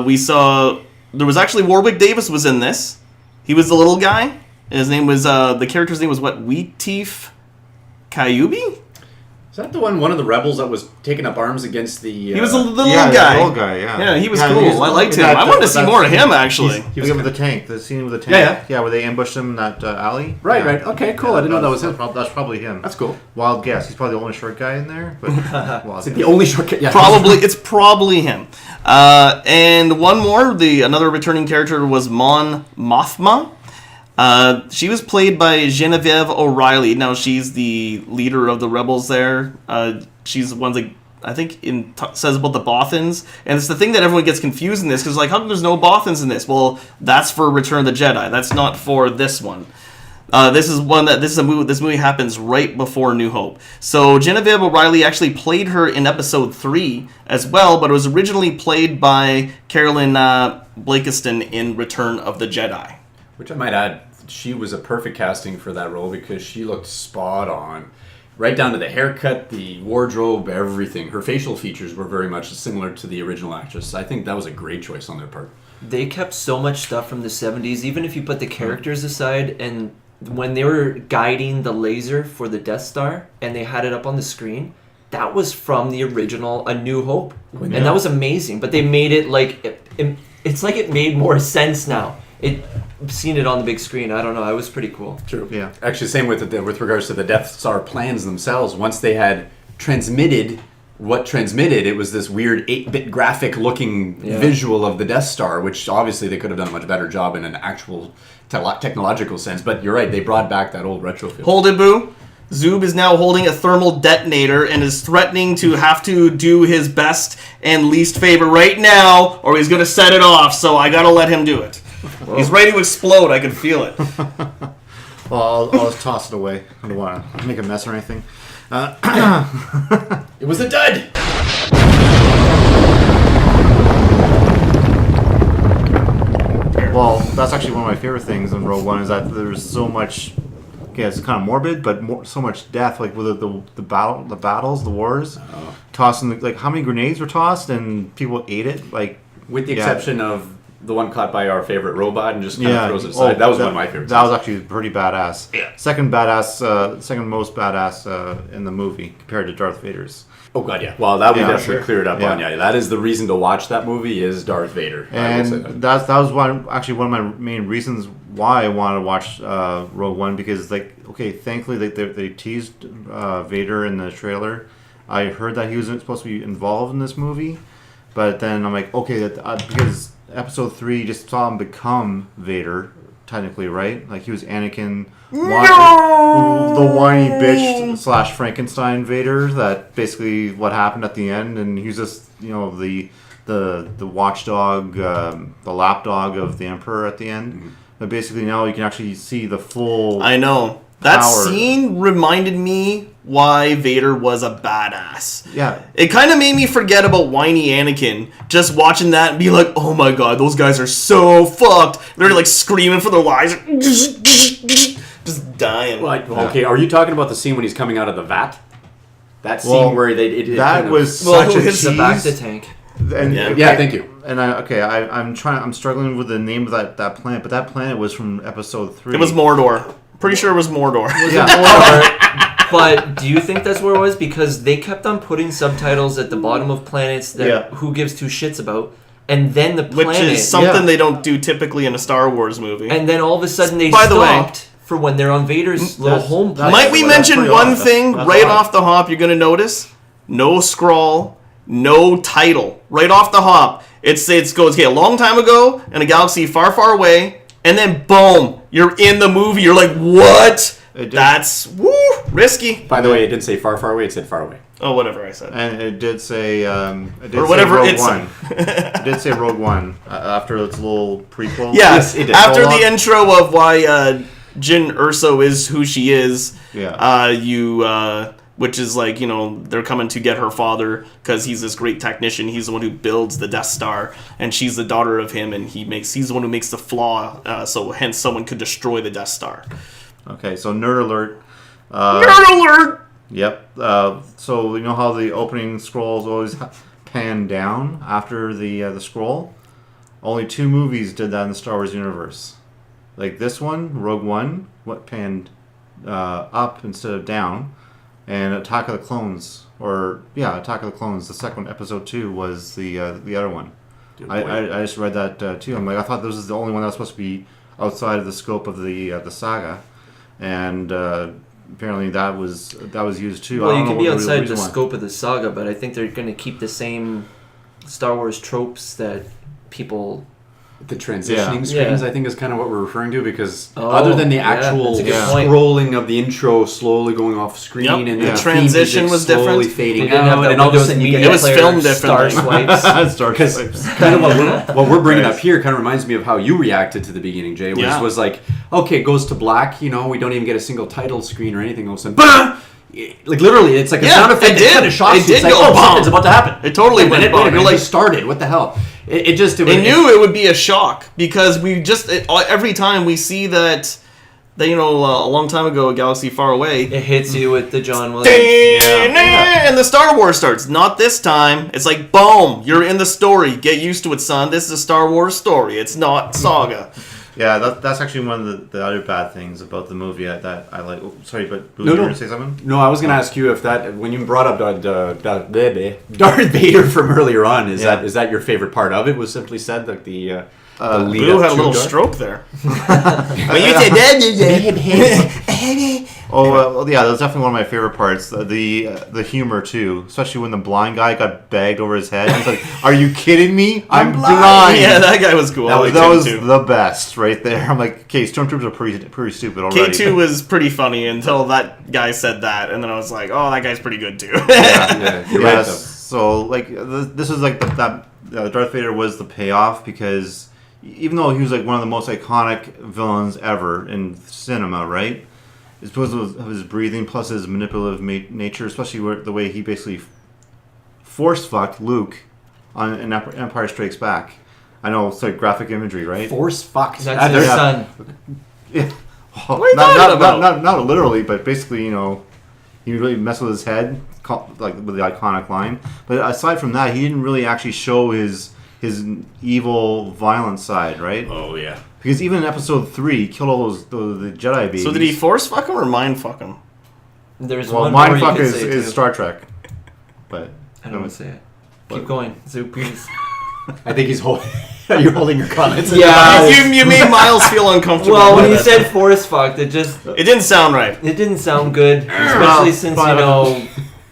Speaker 1: we saw, there was actually Warwick Davis was in this. He was the little guy. His name was, the character's name was what? Wheateef Kyubi?
Speaker 4: Is that the one of the rebels that was taking up arms against the...
Speaker 1: He was the little
Speaker 2: Yeah,
Speaker 1: guy.
Speaker 2: the little guy, yeah.
Speaker 1: Yeah, he was
Speaker 2: Yeah,
Speaker 1: cool.
Speaker 2: he's-
Speaker 1: I liked him.
Speaker 2: that-
Speaker 1: I wanted to see
Speaker 2: that
Speaker 1: more of
Speaker 2: scene-
Speaker 1: him, actually.
Speaker 4: He was
Speaker 2: Look at the tank. The scene with the tank.
Speaker 4: Yeah,
Speaker 2: Yeah, where they ambushed him in that alley.
Speaker 4: Right,
Speaker 2: Yeah.
Speaker 4: right. Okay, cool. I didn't know that was him.
Speaker 2: That's probably him.
Speaker 4: That's cool.
Speaker 2: Wild guess. He's probably the only short guy in there. But wild
Speaker 4: Is it
Speaker 2: guess.
Speaker 4: the only shortcut? Yeah.
Speaker 1: It's probably him. And one more, another returning character was Mon Mothma. She was played by Genevieve O'Reilly. Now she's the leader of the rebels there. She's the one that I think says about the Bothans, and it's the thing that everyone gets confused in this because like, how come there's no Bothans in this? Well, that's for Return of the Jedi. That's not for this one. This movie happens right before New Hope. So Genevieve O'Reilly actually played her in Episode 3 as well, but it was originally played by Carolyn Blakiston in Return of the Jedi.
Speaker 4: Which I might add, she was a perfect casting for that role because she looked spot on. Right down to the haircut, the wardrobe, everything. Her facial features were very much similar to the original actress. I think that was a great choice on their part.
Speaker 3: They kept so much stuff from the 70s, even if you put the characters aside, and when they were guiding the laser for the Death Star and they had it up on the screen, that was from the original A New Hope. And that was amazing. But they made it like, it's like it made more sense now. Seen it on the big screen. I don't know. It was pretty cool.
Speaker 4: True. Yeah. Actually, same with regards to the Death Star plans themselves. Once they had transmitted, it was this weird 8-bit graphic looking visual of the Death Star, which obviously they could have done a much better job in an actual technological sense. But you're right. They brought back that old retro feel.
Speaker 1: Hold it, Boo. Zube is now holding a thermal detonator and is threatening to have to do his best and least favor right now, or he's going to set it off, so I got to let him do it. Whoa. He's ready to explode. I can feel it.
Speaker 2: Well, I'll just toss it away. I don't want to make a mess or anything.
Speaker 4: It was a dud!
Speaker 2: Well, that's actually one of my favorite things in Rogue One is that there's so much... Okay, it's kind of morbid, but so much death, like with the battles, the wars, tossing like how many grenades were tossed and people ate it, like
Speaker 4: with the exception of the one caught by our favorite robot and just kind of throws it aside. That was one of my favorites.
Speaker 2: That was actually pretty badass.
Speaker 1: Yeah.
Speaker 2: Second most badass in the movie compared to Darth Vader's.
Speaker 4: Oh god, yeah. Well, that we definitely cleared up on. Yeah, that is the reason to watch that movie is Darth Vader.
Speaker 2: And that was one of my main reasons why I wanted to watch Rogue One because thankfully they teased Vader in the trailer. I heard that he was supposed to be involved in this movie, but then I'm like, because Episode 3 just saw him become Vader. Technically, right? Like he was Anakin, the whiny bitch / Frankenstein Vader. That basically what happened at the end, and he was just the watchdog, the lapdog of the Emperor at the end. Mm-hmm. But basically now you can actually see the full.
Speaker 1: I know that
Speaker 2: power.
Speaker 1: Scene reminded me why Vader was a badass.
Speaker 2: Yeah,
Speaker 1: it kind of made me forget about whiny Anakin. Just watching that and be like, oh my god, those guys are so fucked. They're like screaming for their lives, just dying.
Speaker 4: Okay, are you talking about the scene when he's coming out of the vat? That scene where
Speaker 2: that was such a tease.
Speaker 3: The bacta tank.
Speaker 2: And,
Speaker 4: thank you.
Speaker 2: And I'm struggling with the name of that planet, but that planet was from Episode 3.
Speaker 1: It was Mordor. Pretty sure it was Mordor.
Speaker 3: But do you think that's where it was? Because they kept on putting subtitles at the bottom of planets that who gives two shits about, and then the planet,
Speaker 1: which is something they don't do typically in a Star Wars movie.
Speaker 3: And then all of a sudden they stopped for when they're on Vader's little home planet.
Speaker 1: Might we mention one thing right off the hop? You're gonna notice no scroll, no title. Right off the hop, it goes a long time ago in a galaxy far, far away, and then boom, you're in the movie. You're like, what? That's risky.
Speaker 4: By the way, it didn't say far, far away. It said far away.
Speaker 1: Oh, whatever I said.
Speaker 2: And it did say
Speaker 1: or whatever
Speaker 2: Rogue One. It did say Rogue One after its little prequel.
Speaker 1: Yes, it did. After the intro of why Jyn Erso is who she is. Yeah. Which is like, they're coming to get her father because he's this great technician. He's the one who builds the Death Star, and she's the daughter of him, and he's the one who makes the flaw, so hence someone could destroy the Death Star.
Speaker 2: Okay, so nerd alert.
Speaker 1: Nerd alert!
Speaker 2: Yep. So you know how the opening scrolls always pan down after the scroll? Only 2 movies did that in the Star Wars universe. Like this one, Rogue One, panned up instead of down. And Attack of the Clones, Attack of the Clones. The second one, Episode 2, was the other one. I just read that too. I'm like, I thought this was the only one that was supposed to be outside of the scope of the saga, and apparently that was used too.
Speaker 3: Well, you can be outside the scope of the saga, but I think they're going to keep the same Star Wars tropes that people.
Speaker 4: The transitioning
Speaker 2: Yeah.
Speaker 4: screens,
Speaker 3: Yeah.
Speaker 4: I think, is kind of what we're referring to, because
Speaker 3: Oh,
Speaker 4: other than the
Speaker 3: yeah,
Speaker 4: actual
Speaker 3: that's a good point.
Speaker 4: scrolling of the intro slowly going off screen
Speaker 1: Yep.
Speaker 4: and
Speaker 1: The
Speaker 4: the
Speaker 1: transition
Speaker 4: theme
Speaker 1: was
Speaker 4: music slowly
Speaker 1: different.
Speaker 4: fading
Speaker 3: They didn't have
Speaker 4: out,
Speaker 3: that
Speaker 4: and all of a
Speaker 3: Windows
Speaker 4: sudden you
Speaker 3: Media
Speaker 4: get
Speaker 1: It was
Speaker 3: Player
Speaker 1: filmed
Speaker 3: star
Speaker 1: differently.
Speaker 3: swipes.
Speaker 2: Star
Speaker 4: because
Speaker 2: Stripes.
Speaker 4: kind of what we're bringing
Speaker 2: Nice.
Speaker 4: up here kind of reminds me of how you reacted to the beginning, Jay. Was like, okay, it goes to black. You know, we don't even get a single title screen or anything. All of a sudden, bah! Like literally, it's like a
Speaker 1: Yeah,
Speaker 4: sound effect.
Speaker 1: it did.
Speaker 4: Kind of shocks
Speaker 1: It
Speaker 4: you. It's
Speaker 1: did
Speaker 4: like,
Speaker 1: go
Speaker 4: oh,
Speaker 1: bomb.
Speaker 4: something's about to happen.
Speaker 1: It totally
Speaker 4: Wait a
Speaker 1: went
Speaker 4: minute,
Speaker 1: bomb.
Speaker 4: wait a minute,
Speaker 1: You're
Speaker 4: it
Speaker 1: like-
Speaker 4: just started. What the hell? It just
Speaker 1: They knew it would be a shock because we just every time we see that a long time ago, a galaxy far away,
Speaker 3: It hits you with the John Williams.
Speaker 1: and the Star Wars starts. Not this time. It's like boom, you're in the story. Get used to it, son. This is a Star Wars story. It's not saga.
Speaker 2: Yeah, that's actually one of the other bad things about the movie that I like. Oh, sorry, but Boo,
Speaker 4: No,
Speaker 2: you
Speaker 4: no.
Speaker 2: were going to say something?
Speaker 4: No, I was going to ask you if that, when you brought up Darth Vader from earlier on, is that your favorite part of it? Was simply said like the lead
Speaker 1: Boo
Speaker 4: up
Speaker 1: had a
Speaker 4: to
Speaker 1: little
Speaker 4: Darth?
Speaker 1: stroke there.
Speaker 2: When you said well, yeah, that was definitely one of my favorite parts. The humor too, especially when the blind guy got bagged over his head. He's like, "Are you kidding me? I'm blind."
Speaker 1: Yeah, that guy was cool. I liked
Speaker 2: that
Speaker 1: him
Speaker 2: was
Speaker 1: too.
Speaker 2: the best right there. I'm like, okay, stormtroopers are pretty stupid already.
Speaker 1: K2 was pretty funny until that guy said that, and then I was like, oh, that guy's pretty good too.
Speaker 4: Yeah, you're right, though.
Speaker 2: So like this is like that Darth Vader was the payoff, because even though he was like one of the most iconic villains ever in cinema, right? It's because of his breathing plus his manipulative nature, especially the way he basically force fucked Luke in Empire Strikes Back. I know it's like graphic imagery, right?
Speaker 4: Force fucked.
Speaker 3: That's his son.
Speaker 2: Yeah. Well,
Speaker 1: What are you talking about?
Speaker 2: Not literally, but basically, he really messed with his head, like with the iconic line. But aside from that, he didn't really actually show his evil, violent side, right?
Speaker 4: Oh yeah.
Speaker 2: Because even in Episode 3, he killed all the Jedi babies.
Speaker 1: So did he force fuck him or mind fuck him?
Speaker 3: There's
Speaker 2: Well,
Speaker 3: one more you
Speaker 2: mindfuck
Speaker 3: could
Speaker 2: is
Speaker 3: say too.
Speaker 2: Star Trek, but
Speaker 3: I don't want to say it.
Speaker 2: What?
Speaker 3: Keep going. Zoop, please.
Speaker 4: I think he's holding. You're holding your comments.
Speaker 3: Yeah.
Speaker 1: You made Miles feel uncomfortable.
Speaker 3: Well, when
Speaker 1: with
Speaker 3: you
Speaker 1: it.
Speaker 3: said force fucked, it
Speaker 1: Didn't sound right.
Speaker 3: didn't sound good, especially since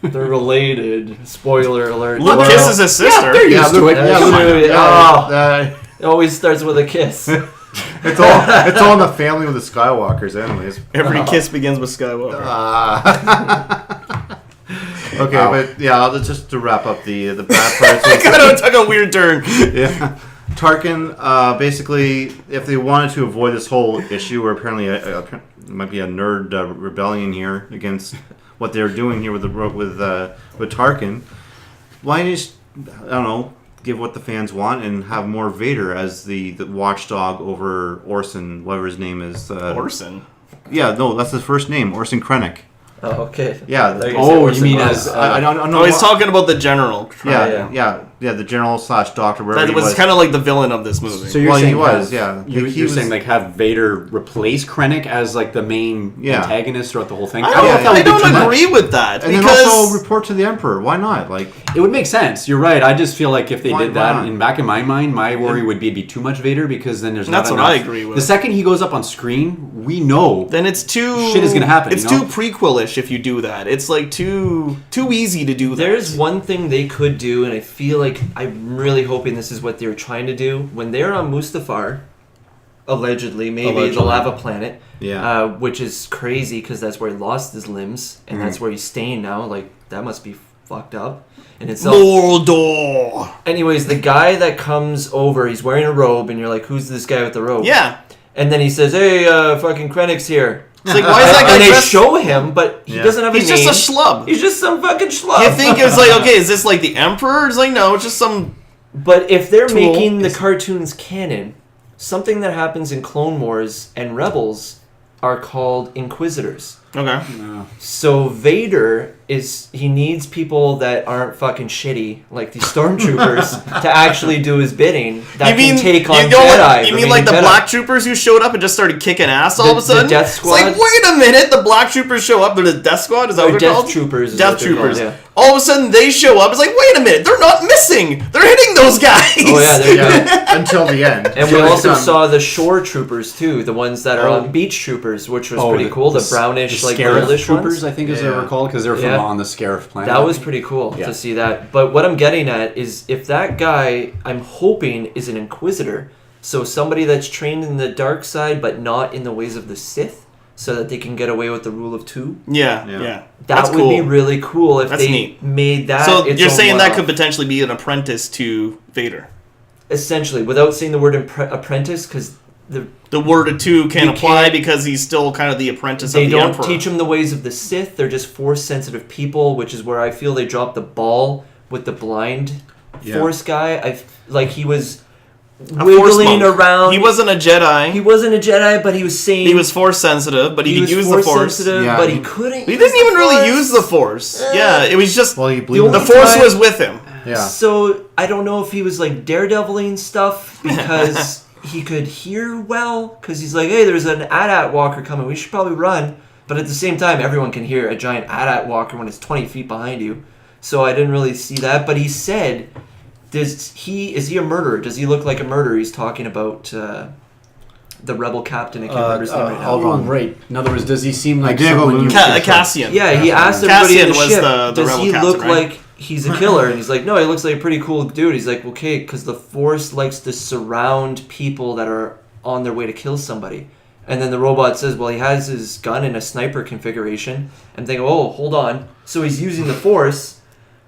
Speaker 3: they're related. Spoiler alert.
Speaker 1: Luke
Speaker 2: Well,
Speaker 1: kisses his sister.
Speaker 4: they're used to it.
Speaker 3: That's
Speaker 4: Come on.
Speaker 3: true,
Speaker 2: yeah,
Speaker 3: It always starts with a kiss.
Speaker 2: it's all in the family with the Skywalkers, anyways.
Speaker 1: Every kiss begins with Skywalker.
Speaker 2: Okay,
Speaker 4: Wow.
Speaker 2: but yeah, just to wrap up the bad parts.
Speaker 1: It kind of took a weird turn.
Speaker 2: Yeah. Tarkin, basically, if they wanted to avoid this whole issue, or apparently it might be a nerd rebellion here against what they're doing here with Tarkin, why just, I don't know, give what the fans want and have more Vader as the watchdog over Orson, whatever his name is.
Speaker 1: Orson.
Speaker 2: Yeah, no, that's his first name, Orson Krennic.
Speaker 3: Oh, okay.
Speaker 2: Yeah.
Speaker 3: There
Speaker 4: Oh,
Speaker 3: say
Speaker 4: you
Speaker 3: Orson
Speaker 4: mean
Speaker 3: Welles.
Speaker 4: as,
Speaker 2: I don't know.
Speaker 1: Oh, he's talking about the general.
Speaker 2: Yeah, the general / doctor, wherever
Speaker 1: That
Speaker 2: he
Speaker 1: was kind of like the villain of this movie.
Speaker 4: So you're
Speaker 2: Well, he
Speaker 4: saying
Speaker 2: was,
Speaker 4: have-
Speaker 2: yeah.
Speaker 4: You're,
Speaker 2: He
Speaker 4: you're
Speaker 2: was-
Speaker 4: saying like have Vader replace Krennic as like the main
Speaker 2: Yeah.
Speaker 4: antagonist throughout the whole thing?
Speaker 1: I
Speaker 4: don't know if that
Speaker 1: don't, I
Speaker 4: would be too
Speaker 1: don't
Speaker 4: much.
Speaker 1: agree with that
Speaker 2: And then
Speaker 1: because
Speaker 2: also report to the Emperor. Why not? Like,
Speaker 4: It would make sense. You're right. I just feel like if they
Speaker 2: Why
Speaker 4: did that,
Speaker 2: not?
Speaker 4: in back in my mind, my worry would be it'd be too much Vader, because then there's not
Speaker 1: That's what
Speaker 4: enough.
Speaker 1: I agree with.
Speaker 4: The second he goes up on screen, we know.
Speaker 1: then it's too
Speaker 4: Shit is gonna happen,
Speaker 1: It's
Speaker 4: you know?
Speaker 1: too prequelish if you do that. It's like too easy to do that.
Speaker 3: There's one thing they could do, and I feel like I'm really hoping this is what they're trying to do. When they're on Mustafar, allegedly, maybe the
Speaker 2: Allegedly.
Speaker 3: lava planet,
Speaker 2: yeah.
Speaker 3: which is crazy because that's where he lost his limbs, and that's where he's staying now. Like, that must be fucked up. And it's
Speaker 1: Mordor.
Speaker 3: anyways, the guy that comes over, he's wearing a robe, and you're like, who's this guy with the robe?
Speaker 1: Yeah.
Speaker 3: And then he says, hey, fucking Krennic's here.
Speaker 1: It's like, why is that guy
Speaker 3: And they
Speaker 1: dressed?
Speaker 3: show him, but he
Speaker 2: Yeah.
Speaker 3: doesn't have a
Speaker 1: He's
Speaker 3: name.
Speaker 1: just a schlub.
Speaker 3: He's just some fucking schlub.
Speaker 1: You think it's like, okay, is this like the Emperor? It's like, no, it's just some.
Speaker 3: But if they're
Speaker 1: Tool
Speaker 3: making the
Speaker 1: is-
Speaker 3: cartoons canon, something that happens in Clone Wars and Rebels are called Inquisitors.
Speaker 1: Okay.
Speaker 3: So Vader he needs people that aren't fucking shitty, like these stormtroopers, to actually do his bidding. That can take on Jedi.
Speaker 1: You mean like the Black Troopers who showed up and just started kicking ass all of a
Speaker 3: The
Speaker 1: sudden?
Speaker 3: Death Squad?
Speaker 1: It's like, wait a minute, the Black Troopers show up. They're the Death Squad? Is that
Speaker 3: Or
Speaker 1: what they're
Speaker 3: Death
Speaker 1: called?
Speaker 3: Troopers is
Speaker 1: Death
Speaker 3: what they're called,
Speaker 1: Troopers.
Speaker 3: yeah.
Speaker 1: All of a sudden they show up. It's like, wait a minute, they're not missing. They're hitting those guys.
Speaker 3: Oh yeah, they're
Speaker 2: Yeah, until the end.
Speaker 3: And we also saw the shore troopers too, the ones that are on beach troopers, which was pretty cool. The brownish goldish, like
Speaker 4: Scarif
Speaker 3: goldish
Speaker 4: troopers,
Speaker 3: ones.
Speaker 4: I think, as they were called, because they're from on the Scarif planet.
Speaker 3: That was pretty cool to see that. But what I'm getting at is if that guy, I'm hoping, is an Inquisitor, so somebody that's trained in the dark side but not in the ways of the Sith, so that they can get away with the rule of two.
Speaker 1: Yeah.
Speaker 3: That
Speaker 1: That's
Speaker 3: would
Speaker 1: cool.
Speaker 3: be really cool if
Speaker 1: That's
Speaker 3: they
Speaker 1: neat.
Speaker 3: made that.
Speaker 1: So
Speaker 3: its
Speaker 1: you're
Speaker 3: own
Speaker 1: saying that
Speaker 3: one-off.
Speaker 1: could potentially be an apprentice to Vader?
Speaker 3: Essentially, without saying the word apprentice, because
Speaker 1: The word two can
Speaker 3: You
Speaker 1: apply
Speaker 3: can't-
Speaker 1: because he's still kind of the apprentice
Speaker 3: they
Speaker 1: of the
Speaker 3: don't
Speaker 1: Emperor.
Speaker 3: teach them the ways of the Sith. They're just Force-sensitive people, which is where I feel they dropped the ball with the blind Force guy. He was
Speaker 1: A Force
Speaker 3: wiggling
Speaker 1: monk.
Speaker 3: around.
Speaker 1: He wasn't a Jedi.
Speaker 3: He wasn't a Jedi, but he was saying
Speaker 1: He was Force sensitive, but he could
Speaker 3: was
Speaker 1: use the Force.
Speaker 3: Force-sensitive,
Speaker 2: Yeah,
Speaker 3: but he
Speaker 2: he-
Speaker 3: couldn't.
Speaker 1: He
Speaker 3: use
Speaker 1: didn't even
Speaker 3: the
Speaker 1: really
Speaker 3: Force.
Speaker 1: use the Force. Yeah, it was just
Speaker 2: Well, he
Speaker 3: The
Speaker 2: believed
Speaker 1: the
Speaker 3: only
Speaker 1: Force
Speaker 3: time-
Speaker 1: was with him.
Speaker 2: Yeah.
Speaker 3: So I don't know if he was like daredeviling stuff because he could hear well. Because he's like, hey, there's an AT-AT walker coming. We should probably run. But at the same time, everyone can hear a giant AT-AT walker when it's 20 feet behind you. So I didn't really see that. But he said, is he a murderer? Does he look like a murderer? He's talking about the rebel captain. I can't remember his name right now.
Speaker 4: Oh, right. In other words, does he seem like
Speaker 2: Diego
Speaker 4: someone you
Speaker 2: Luna.
Speaker 4: could
Speaker 1: Cassian.
Speaker 3: Yeah, he asked everybody in the
Speaker 1: Cassian was
Speaker 3: ship,
Speaker 1: the
Speaker 3: does
Speaker 1: rebel
Speaker 3: he
Speaker 1: captain,
Speaker 3: look
Speaker 1: right?
Speaker 3: like he's a killer? And he's like, no, he looks like a pretty cool dude. He's like, okay, because the Force likes to surround people that are on their way to kill somebody. And then the robot says, well, he has his gun in a sniper configuration. And they go, oh, hold on. So he's using the Force.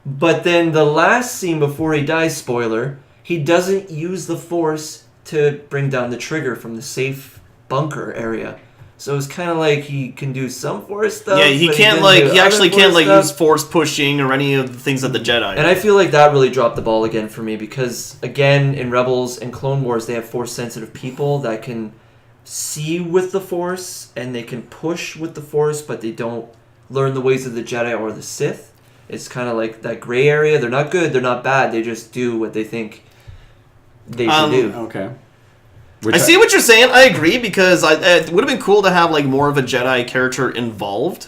Speaker 3: But then the last scene before he dies, spoiler, he doesn't use the Force to bring down the trigger from the safe bunker area. So it's kind of like he can do some Force stuff.
Speaker 1: Yeah, he
Speaker 3: but
Speaker 1: can't
Speaker 3: doesn't do
Speaker 1: he actually
Speaker 3: other
Speaker 1: can't
Speaker 3: Force
Speaker 1: use
Speaker 3: stuff.
Speaker 1: Force pushing or any of the things that the Jedi.
Speaker 3: And I feel like that really dropped the ball again for me because, again, in Rebels and Clone Wars, they have Force-sensitive people that can see with the Force and they can push with the Force, but they don't learn the ways of the Jedi or the Sith. It's kind of like that gray area. They're not good, they're not bad. They just do what they think they should do.
Speaker 4: Okay.
Speaker 1: I see what you're saying. I agree because it would have been cool to have like more of a Jedi character involved.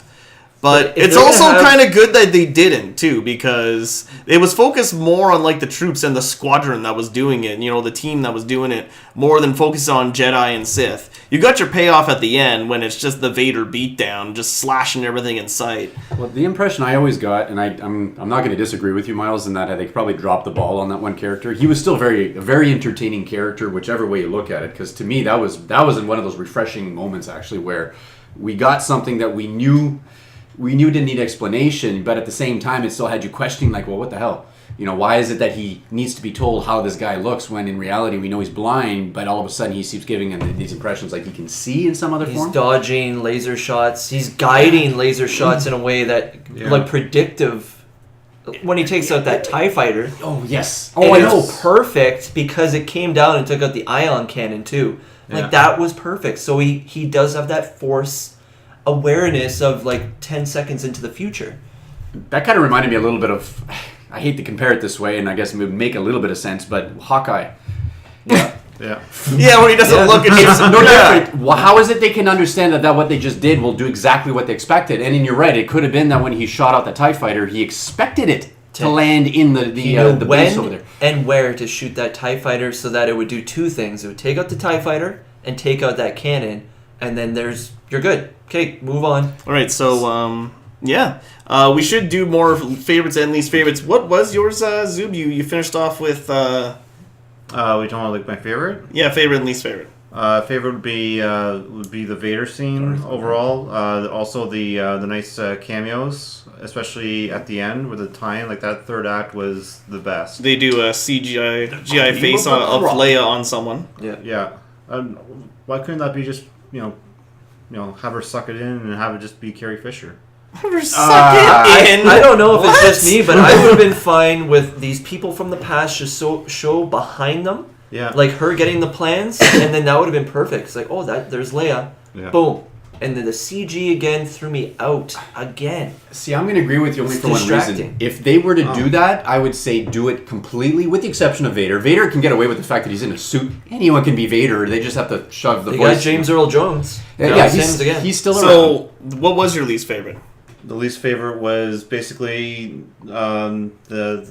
Speaker 1: But
Speaker 3: if
Speaker 1: it's
Speaker 3: they're
Speaker 1: also
Speaker 3: gonna have-
Speaker 1: kind of good that they didn't too, because it was focused more on like the troops and the squadron that was doing it. You know, the team that was doing it more than focused on Jedi and Sith. You got your payoff at the end when it's just the Vader beatdown, just slashing everything in sight.
Speaker 4: Well, the impression I always got, and I'm not going to disagree with you, Myles, in that they probably dropped the ball on that one character. He was still a very entertaining character, whichever way you look at it. Because to me, that was in one of those refreshing moments actually, where we got something that we knew didn't need explanation, but at the same time, it still had you questioning, like, well, what the hell? You know, why is it that he needs to be told how this guy looks when in reality we know he's blind, but all of a sudden he keeps giving him these impressions like he can see in some other
Speaker 3: He's
Speaker 4: form?
Speaker 3: dodging laser shots. He's guiding laser shots in a way that, like, predictive. When he takes out that TIE fighter.
Speaker 4: Oh, yes.
Speaker 3: Oh,
Speaker 4: Oh, I
Speaker 3: and
Speaker 4: know.
Speaker 3: it's perfect because it came down and took out the ion cannon, too. Like,
Speaker 2: Yeah.
Speaker 3: that was perfect. So he does have that Force awareness of, like, 10 seconds into the future.
Speaker 4: That kind of reminded me a little bit of, I hate to compare it this way, and I guess it would make a little bit of sense, but Hawkeye.
Speaker 2: Yeah.
Speaker 1: Yeah, where he doesn't
Speaker 3: Yeah.
Speaker 1: look at
Speaker 4: It's
Speaker 1: you.
Speaker 4: no different. Well, how is it they can understand that what they just did will do exactly what they expected? And you're right, it could have been that when he shot out the TIE fighter, he expected it to land in the
Speaker 3: He knew
Speaker 4: base over
Speaker 3: when
Speaker 4: there.
Speaker 3: and where to shoot that TIE fighter so that it would do two things. It would take out the TIE fighter and take out that cannon, and then you're good. Okay, move on.
Speaker 1: All right, so yeah, we should do more favorites and least favorites. What was yours, Zube? You finished off with
Speaker 2: We don't want like my favorite.
Speaker 1: favorite and least favorite.
Speaker 2: Favorite would be the Vader scene overall. Also the nice cameos, especially at the end with the tie-in. Like that third act was the best.
Speaker 1: They do a CGI face of Leia on someone.
Speaker 3: Yeah.
Speaker 2: Yeah. Why couldn't that be just have her suck it in and have it just be Carrie Fisher?
Speaker 1: Suck it in.
Speaker 3: I don't know if it's
Speaker 1: What?
Speaker 3: just me, but I would have been fine with these people from the past just show behind them.
Speaker 2: Yeah.
Speaker 3: Like her getting the plans, and then that would have been perfect. It's like, oh, there's Leia.
Speaker 2: Yeah.
Speaker 3: Boom. And then the CG again threw me out again.
Speaker 4: See, I'm going to agree with you only
Speaker 3: It's
Speaker 4: for one
Speaker 3: distracting.
Speaker 4: reason. If they were to do that, I would say do it completely, with the exception of Vader. Vader can get away with the fact that he's in a suit. Anyone can be Vader. They just have to shove the
Speaker 3: They
Speaker 4: voice.
Speaker 3: got James Earl Jones.
Speaker 4: Yeah,
Speaker 3: Sims again.
Speaker 4: he's still around.
Speaker 1: So, what was your least favorite?
Speaker 2: The least favorite was basically the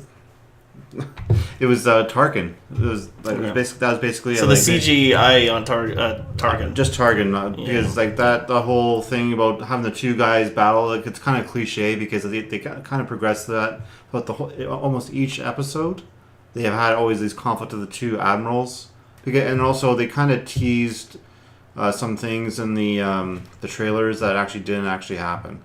Speaker 2: It was Tarkin. It was basically
Speaker 1: So the CGI on Tarkin.
Speaker 2: just Tarkin, because like that, the whole thing about having the two guys battle, like it's kind of cliche because they kind of progress that. But almost each episode, they have had always these conflict of the two admirals, and also they kind of teased some things in the trailers that didn't actually happen.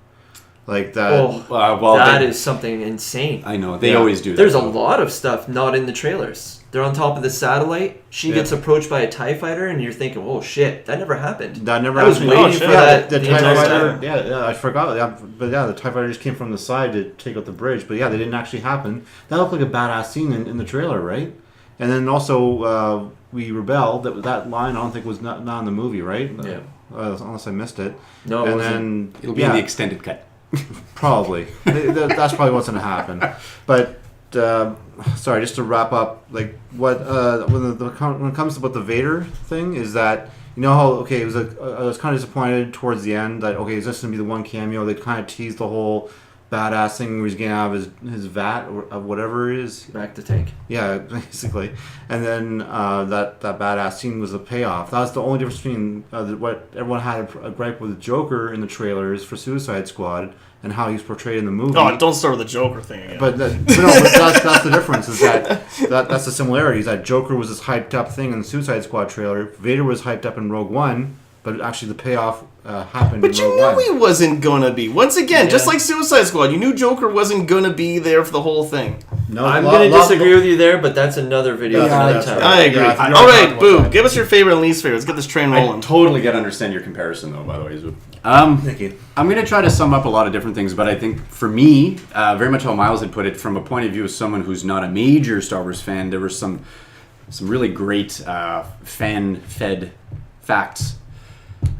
Speaker 2: Like that.
Speaker 3: That is something insane.
Speaker 4: I know they always do that.
Speaker 3: There's a lot of stuff not in the trailers. They're on top of the satellite. She gets approached by a TIE fighter, and you're thinking, "Oh shit, that never happened."
Speaker 2: I
Speaker 3: was waiting for that.
Speaker 2: The
Speaker 3: the
Speaker 2: TIE
Speaker 3: entire
Speaker 2: fighter.
Speaker 3: time.
Speaker 2: Yeah, I forgot. But the TIE fighter just came from the side to take out the bridge. But yeah, they didn't actually happen. That looked like a badass scene in the trailer, right? And then also, we rebel. That line I don't think was not in the movie, right?
Speaker 3: Yeah.
Speaker 2: Unless I missed it.
Speaker 3: No, it
Speaker 2: and
Speaker 3: wasn't.
Speaker 2: then
Speaker 4: It'll be in the extended cut.
Speaker 2: Probably. That's probably what's going to happen. But sorry, just to wrap up, like what when it comes to the Vader thing is that how I was kind of disappointed towards the end that is this going to be the one cameo? They kind of teased the whole badass thing where he's getting out of his vat or whatever it is.
Speaker 3: Back to tank.
Speaker 2: Yeah, basically. And then that badass scene was the payoff. That was the only difference between what everyone had a gripe with Joker in the trailers for Suicide Squad and how he's portrayed in the movie.
Speaker 1: Oh, don't start with the Joker thing again.
Speaker 2: But that's the difference. Is that's the similarities. That Joker was this hyped up thing in the Suicide Squad trailer. Vader was hyped up in Rogue One, but actually the payoff happened.
Speaker 1: But
Speaker 2: in
Speaker 1: you
Speaker 2: Rogue
Speaker 1: knew
Speaker 2: One.
Speaker 1: he wasn't gonna be. Once again, just like Suicide Squad, you knew Joker wasn't gonna be there for the whole thing.
Speaker 2: No,
Speaker 3: I'm going to disagree with you there, but that's another video for another time.
Speaker 1: I agree.
Speaker 2: Yeah,
Speaker 1: All right, Boo, give us your favorite and least favorite. Let's get this train
Speaker 4: I
Speaker 1: rolling.
Speaker 4: totally get to understand your comparison, though. By the way, Zube.
Speaker 2: Thank you.
Speaker 4: I'm going to try to sum up a lot of different things, but I think for me, very much how Myles had put it, from a point of view of someone who's not a major Star Wars fan, there were some really great fan-fed facts.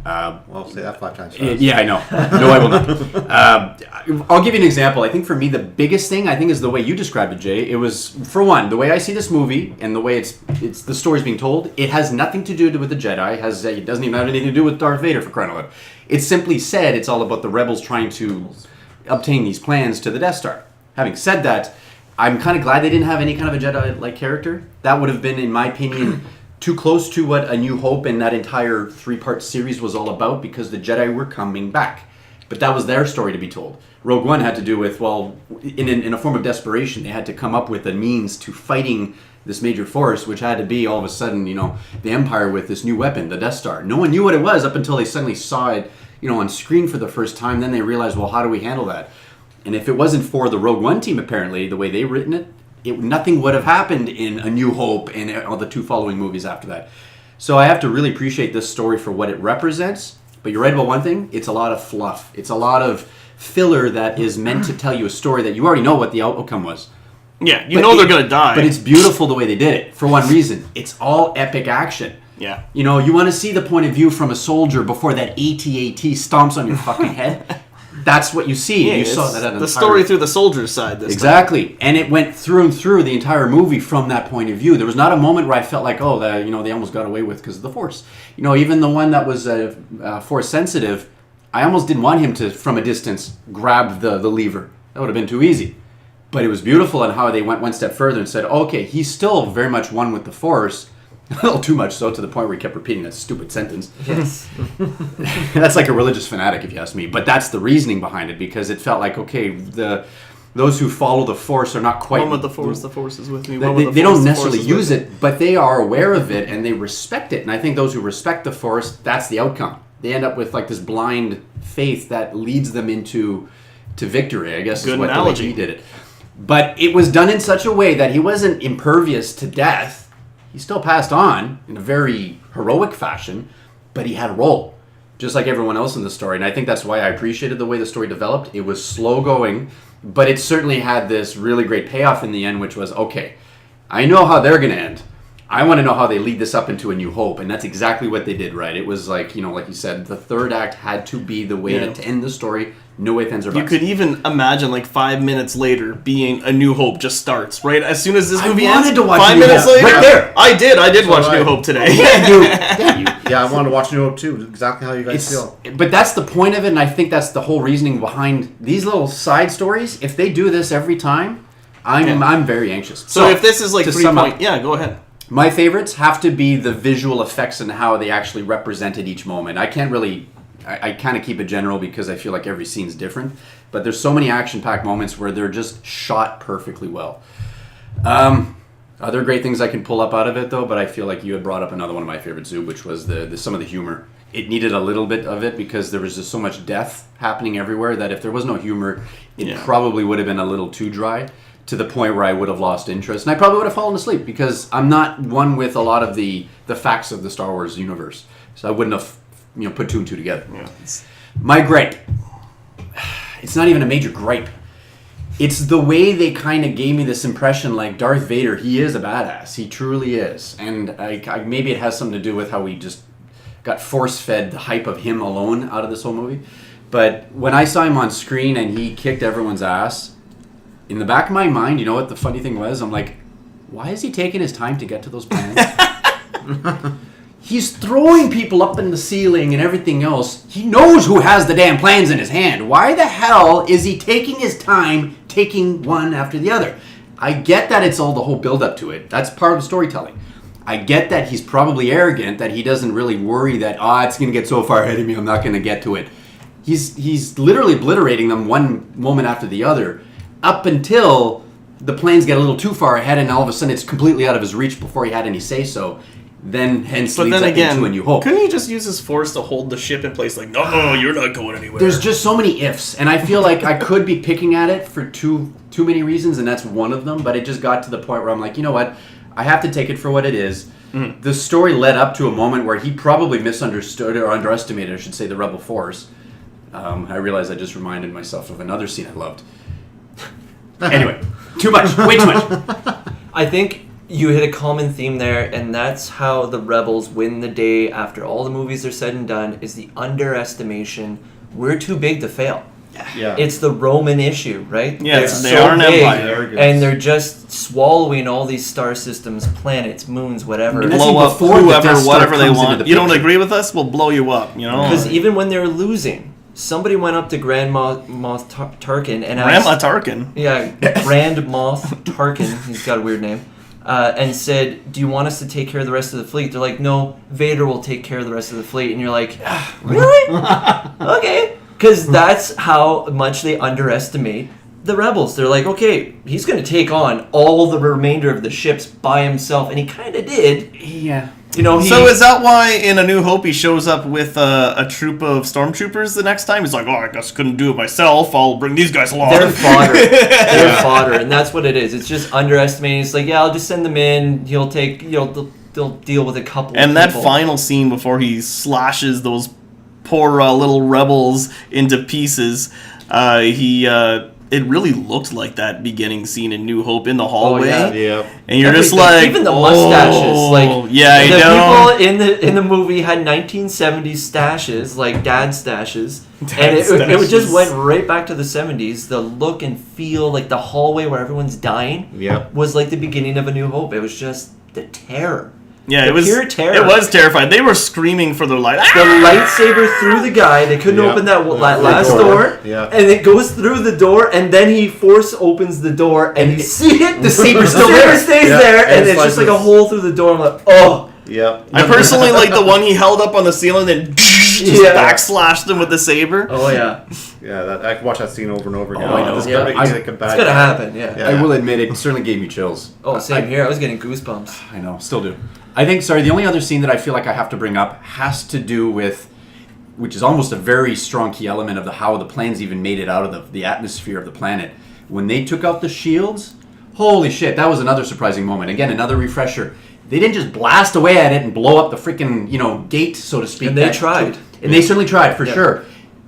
Speaker 2: Well, say that 5 times fast.
Speaker 4: Yeah, I know. No, I will not. I'll give you an example. I think for me, the biggest thing is the way you described it, Jay. It was, for one, the way I see this movie and the way it's the story's being told. It has nothing to do with the Jedi. It doesn't even have anything to do with Darth Vader, for crying out loud. It's simply said it's all about the rebels trying to obtain these plans to the Death Star. Having said that, I'm kind of glad they didn't have any kind of a Jedi-like character. That would have been, in my opinion, too close to what A New Hope and that entire 3-part series was all about, because the Jedi were coming back. But that was their story to be told. Rogue One had to do with, in a form of desperation, they had to come up with a means to fighting this major force, which had to be all of a sudden, the Empire with this new weapon, the Death Star. No one knew what it was up until they suddenly saw it, on screen for the first time. Then they realized, well, how do we handle that? And if it wasn't for the Rogue One team, apparently, the way they written it, nothing would have happened in A New Hope and all the 2 following movies after that. So I have to really appreciate this story for what it represents. But you're right about one thing. It's a lot of fluff. It's a lot of filler that is meant to tell you a story that you already know what the outcome was.
Speaker 1: Yeah, you know they're going to die.
Speaker 4: But it's beautiful the way they did it. For one reason. It's all epic action.
Speaker 1: Yeah.
Speaker 4: You want to see the point of view from a soldier before that AT-AT stomps on your fucking head. That's what you see.
Speaker 1: Yeah,
Speaker 4: you saw that
Speaker 1: the story through the soldier's side this
Speaker 4: exactly time. And it went through and through the entire movie from that point of view. There was not a moment where I felt like, they almost got away with because of the Force. Even the one that was Force sensitive, I almost didn't want him to, from a distance, grab the lever. That would have been too easy. But it was beautiful in how they went one step further and said, okay, he's still very much one with the Force. A little too much so, to the point where he kept repeating that stupid sentence.
Speaker 3: Yes.
Speaker 4: That's like a religious fanatic, if you ask me. But that's the reasoning behind it, because it felt like, okay, those who follow the Force are not quite...
Speaker 1: One with the Force is with me.
Speaker 4: They don't necessarily use it, but they are aware of it and they respect it. And I think those who respect the Force, that's the outcome. They end up with like this blind faith that leads them into victory, I guess.
Speaker 1: Good
Speaker 4: is what
Speaker 1: analogy.
Speaker 4: the way he did it. But it was done in such a way that he wasn't impervious to death. He still passed on in a very heroic fashion, but he had a role, just like everyone else in the story. And I think that's why I appreciated the way the story developed. It was slow going, but it certainly had this really great payoff in the end, which was, okay, I know how they're going to end. I want to know how they lead this up into A New Hope, and that's exactly what they did, right? It was like, like you said, the third act had to be the way to end the story. No ifs, ands, or buts.
Speaker 1: You could even imagine, 5 minutes later, being A New Hope just starts, right? As soon as this movie
Speaker 4: I wanted
Speaker 1: ends,
Speaker 4: to watch
Speaker 1: 5
Speaker 4: New
Speaker 1: minutes
Speaker 4: Hope.
Speaker 1: later,
Speaker 4: Right there.
Speaker 1: I did
Speaker 2: So
Speaker 1: watch
Speaker 2: did I.
Speaker 1: New Hope today.
Speaker 2: Yeah, I wanted to watch New Hope too. Exactly how you guys feel.
Speaker 4: But that's the point of it, and I think that's the whole reasoning behind these little side stories. If they do this every time, I'm very anxious.
Speaker 1: So if this is like
Speaker 4: to
Speaker 1: 3
Speaker 4: sum up,
Speaker 1: point, yeah, go ahead.
Speaker 4: my favorites have to be the visual effects and how they actually represented each moment. I can't really, I kind of keep it general because I feel like every scene's different. But there's so many action-packed moments where they're just shot perfectly well. Other great things I can pull up out of it, though, but I feel like you had brought up another one of my favorites, Zube, which was the some of the humor. It needed a little bit of it because there was just so much death happening everywhere that if there was no humor, it probably would have been a little too dry to the point where I would have lost interest. And I probably would have fallen asleep because I'm not one with a lot of the facts of the Star Wars universe. So I wouldn't have put two and two together.
Speaker 1: Yeah.
Speaker 4: My gripe. It's not even a major gripe. It's the way they kind of gave me this impression like Darth Vader, he is a badass. He truly is. And maybe it has something to do with how we just got force-fed the hype of him alone out of this whole movie. But when I saw him on screen and he kicked everyone's ass, in the back of my mind, you know what the funny thing was? I'm like, why is he taking his time to get to those plans? He's throwing people up in the ceiling and everything else. He knows who has the damn plans in his hand. Why the hell is he taking his time, taking one after the other? I get that it's all the whole build-up to it. That's part of the storytelling. I get that he's probably arrogant, that he doesn't really worry that, it's going to get so far ahead of me, I'm not going to get to it. He's literally obliterating them one moment after the other, up until the plans get a little too far ahead and all of a sudden it's completely out of his reach before he had any say-so. Then hence leads up into A New Hope.
Speaker 1: Couldn't he just use his force to hold the ship in place? Like, no, you're not going anywhere.
Speaker 4: There's just so many ifs, and I feel like I could be picking at it for too many reasons, and that's one of them. But it just got to the point where I'm like, you know what? I have to take it for what it is. Mm. The story led up to a moment where he probably misunderstood or underestimated, I should say, the Rebel Force. I realized I just reminded myself of another scene I loved. Anyway, too much, way too much.
Speaker 3: I think you hit a common theme there, and that's how the Rebels win the day after all the movies are said and done, is the underestimation. We're too big to fail.
Speaker 2: Yeah.
Speaker 3: It's the Roman issue, right?
Speaker 1: Yes,
Speaker 3: they're
Speaker 1: they are an
Speaker 3: big,
Speaker 1: empire.
Speaker 3: and they're just swallowing all these star systems, planets, moons, whatever.
Speaker 4: And
Speaker 1: Blow up
Speaker 4: before the
Speaker 1: whoever,
Speaker 4: Death Star
Speaker 1: whatever they
Speaker 4: comes into
Speaker 1: want.
Speaker 4: the
Speaker 1: You don't
Speaker 4: picture.
Speaker 1: agree with us? We'll blow you up, you know?
Speaker 3: Because even when they were losing, somebody went up to Grand Moff Tarkin and
Speaker 1: Grandma
Speaker 3: asked...
Speaker 1: Tarkin.
Speaker 3: Yeah, Grand Moff Tarkin, he's got a weird name, and said, do you want us to take care of the rest of the fleet? They're like, no, Vader will take care of the rest of the fleet. And you're like, really? Okay. Because that's how much they underestimate the Rebels. They're like, okay, he's going to take on all the remainder of the ships by himself. And he kind of did.
Speaker 4: Yeah.
Speaker 3: You know,
Speaker 1: So is that why in A New Hope he shows up with a troop of stormtroopers the next time? He's like, I guess I couldn't do it myself. I'll bring these guys along.
Speaker 3: they're fodder. They're fodder. And that's what it is. It's just underestimating. It's like, yeah, I'll just send them in. He'll take, they'll deal with a couple
Speaker 1: And
Speaker 3: of
Speaker 1: that
Speaker 3: people.
Speaker 1: final scene before he slashes those poor little rebels into pieces, it really looked like that beginning scene in New Hope in the hallway.
Speaker 2: Yeah.
Speaker 1: And you're just
Speaker 3: Everything.
Speaker 1: like,
Speaker 3: even the mustaches, like
Speaker 1: yeah, you
Speaker 3: the
Speaker 1: know,
Speaker 3: people in the movie had 1970s stashes, like dad stashes, and it just went right back to the 70s. The look and feel, like the hallway where everyone's dying,
Speaker 2: Yep.
Speaker 3: was like the beginning of A New Hope. It was just the terror.
Speaker 1: yeah,
Speaker 3: the
Speaker 1: it was
Speaker 3: pure terror.
Speaker 1: It was terrifying. They were screaming for their life.
Speaker 3: The lightsaber through the guy. They couldn't
Speaker 2: Yep.
Speaker 3: open that
Speaker 2: The
Speaker 3: last
Speaker 2: door.
Speaker 3: door.
Speaker 2: Yeah.
Speaker 3: And it goes through the door, and then he force opens the door, and you see it.
Speaker 4: The saber's
Speaker 3: The
Speaker 4: still
Speaker 3: saber
Speaker 4: there.
Speaker 3: stays
Speaker 2: Yeah.
Speaker 3: there,
Speaker 2: And
Speaker 3: and
Speaker 2: it's
Speaker 3: it's just
Speaker 2: like
Speaker 3: like a
Speaker 2: this-
Speaker 3: hole through the door. I'm like, oh.
Speaker 2: Yep.
Speaker 1: I personally like the one he held up on the ceiling, then just
Speaker 3: Yeah.
Speaker 1: backslashed him with the saber.
Speaker 3: Oh yeah.
Speaker 2: Yeah, I could watch that scene over and over again.
Speaker 4: Oh, I know.
Speaker 2: This
Speaker 3: Yeah.
Speaker 2: guy makes like a bad
Speaker 3: It's gonna
Speaker 2: guy.
Speaker 3: happen. Yeah.
Speaker 2: Yeah.
Speaker 4: I will admit, it certainly gave me chills.
Speaker 3: Oh, same here. I was getting goosebumps.
Speaker 4: I know, still do. I think, the only other scene that I feel like I have to bring up has to do with, which is almost a very strong key element of how the planes even made it out of the atmosphere of the planet. When they took out the shields, holy shit, that was another surprising moment. Again, another refresher. They didn't just blast away at it and blow up the freaking, gate, so to speak.
Speaker 3: And they tried.
Speaker 4: And they certainly tried, for
Speaker 3: Yeah.
Speaker 4: sure.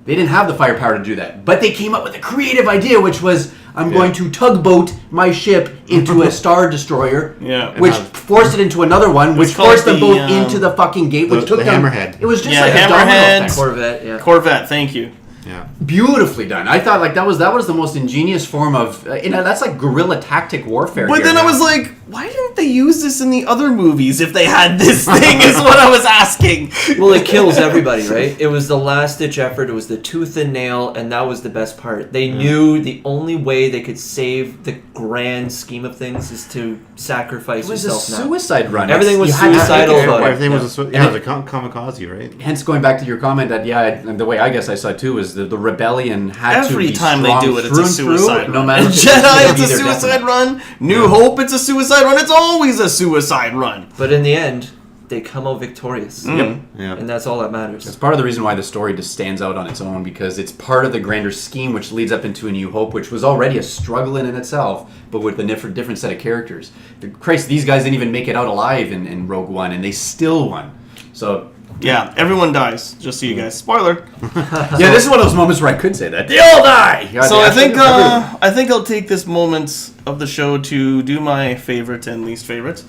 Speaker 4: They didn't have the firepower to do that. But they came up with a creative idea, which was, I'm going to tugboat my ship into a Star Destroyer,
Speaker 1: Yeah.
Speaker 4: which
Speaker 2: And
Speaker 4: forced it into another one, which
Speaker 1: called
Speaker 4: forced them
Speaker 1: the,
Speaker 4: both into the fucking gate, which
Speaker 2: the
Speaker 4: took them...
Speaker 2: Hammerhead.
Speaker 4: It was just
Speaker 1: Yeah,
Speaker 4: like a domino
Speaker 1: Hammerhead.
Speaker 4: effect.
Speaker 3: Corvette. Yeah.
Speaker 1: Corvette, thank you.
Speaker 2: Yeah.
Speaker 4: Beautifully done. I thought that was the most ingenious form of... that's like guerrilla tactic warfare.
Speaker 1: But
Speaker 4: here
Speaker 1: then I
Speaker 4: now.
Speaker 1: was like, why didn't they use this in the other movies if they had this thing? Is what I was asking.
Speaker 3: Well, it kills everybody, right? It was the last-ditch effort. It was the tooth and nail, and that was the best part. They knew the only way they could save the grand scheme of things is to sacrifice
Speaker 4: It was
Speaker 3: yourself
Speaker 4: a
Speaker 3: now.
Speaker 4: suicide run.
Speaker 3: Everything was
Speaker 4: You had to take
Speaker 3: suicidal,
Speaker 4: it.
Speaker 3: but-
Speaker 2: Everything was
Speaker 3: Yeah.
Speaker 2: it was a kamikaze, right?
Speaker 4: Hence, going back to your comment that and the way I guess I saw it too is the rebellion had to
Speaker 1: Every
Speaker 4: be
Speaker 1: time they
Speaker 4: strong
Speaker 1: do it, it's
Speaker 4: through
Speaker 1: a
Speaker 4: and through,
Speaker 1: suicide
Speaker 4: no
Speaker 1: run.
Speaker 4: matter
Speaker 1: In
Speaker 4: if
Speaker 1: Jedi, it's
Speaker 4: be
Speaker 1: a
Speaker 4: their
Speaker 1: suicide
Speaker 4: death.
Speaker 1: run. New Hope, it's a suicide run. It's always a suicide run.
Speaker 3: But in the end, they come out victorious.
Speaker 4: Yep.
Speaker 2: Yeah.
Speaker 3: And that's all that matters.
Speaker 4: It's part of the reason why the story just stands out on its own, because it's part of the grander scheme which leads up into A New Hope, which was already a struggle in itself, but with a different set of characters. Christ, these guys didn't even make it out alive in Rogue One, and they still won. So,
Speaker 1: Yeah, everyone dies. Just so you guys. Spoiler.
Speaker 4: yeah, this is one of those moments where I could say that. They all die!
Speaker 1: So I think
Speaker 4: everyone.
Speaker 1: I think I'll take this moment of the show to do my favorite and least favorite.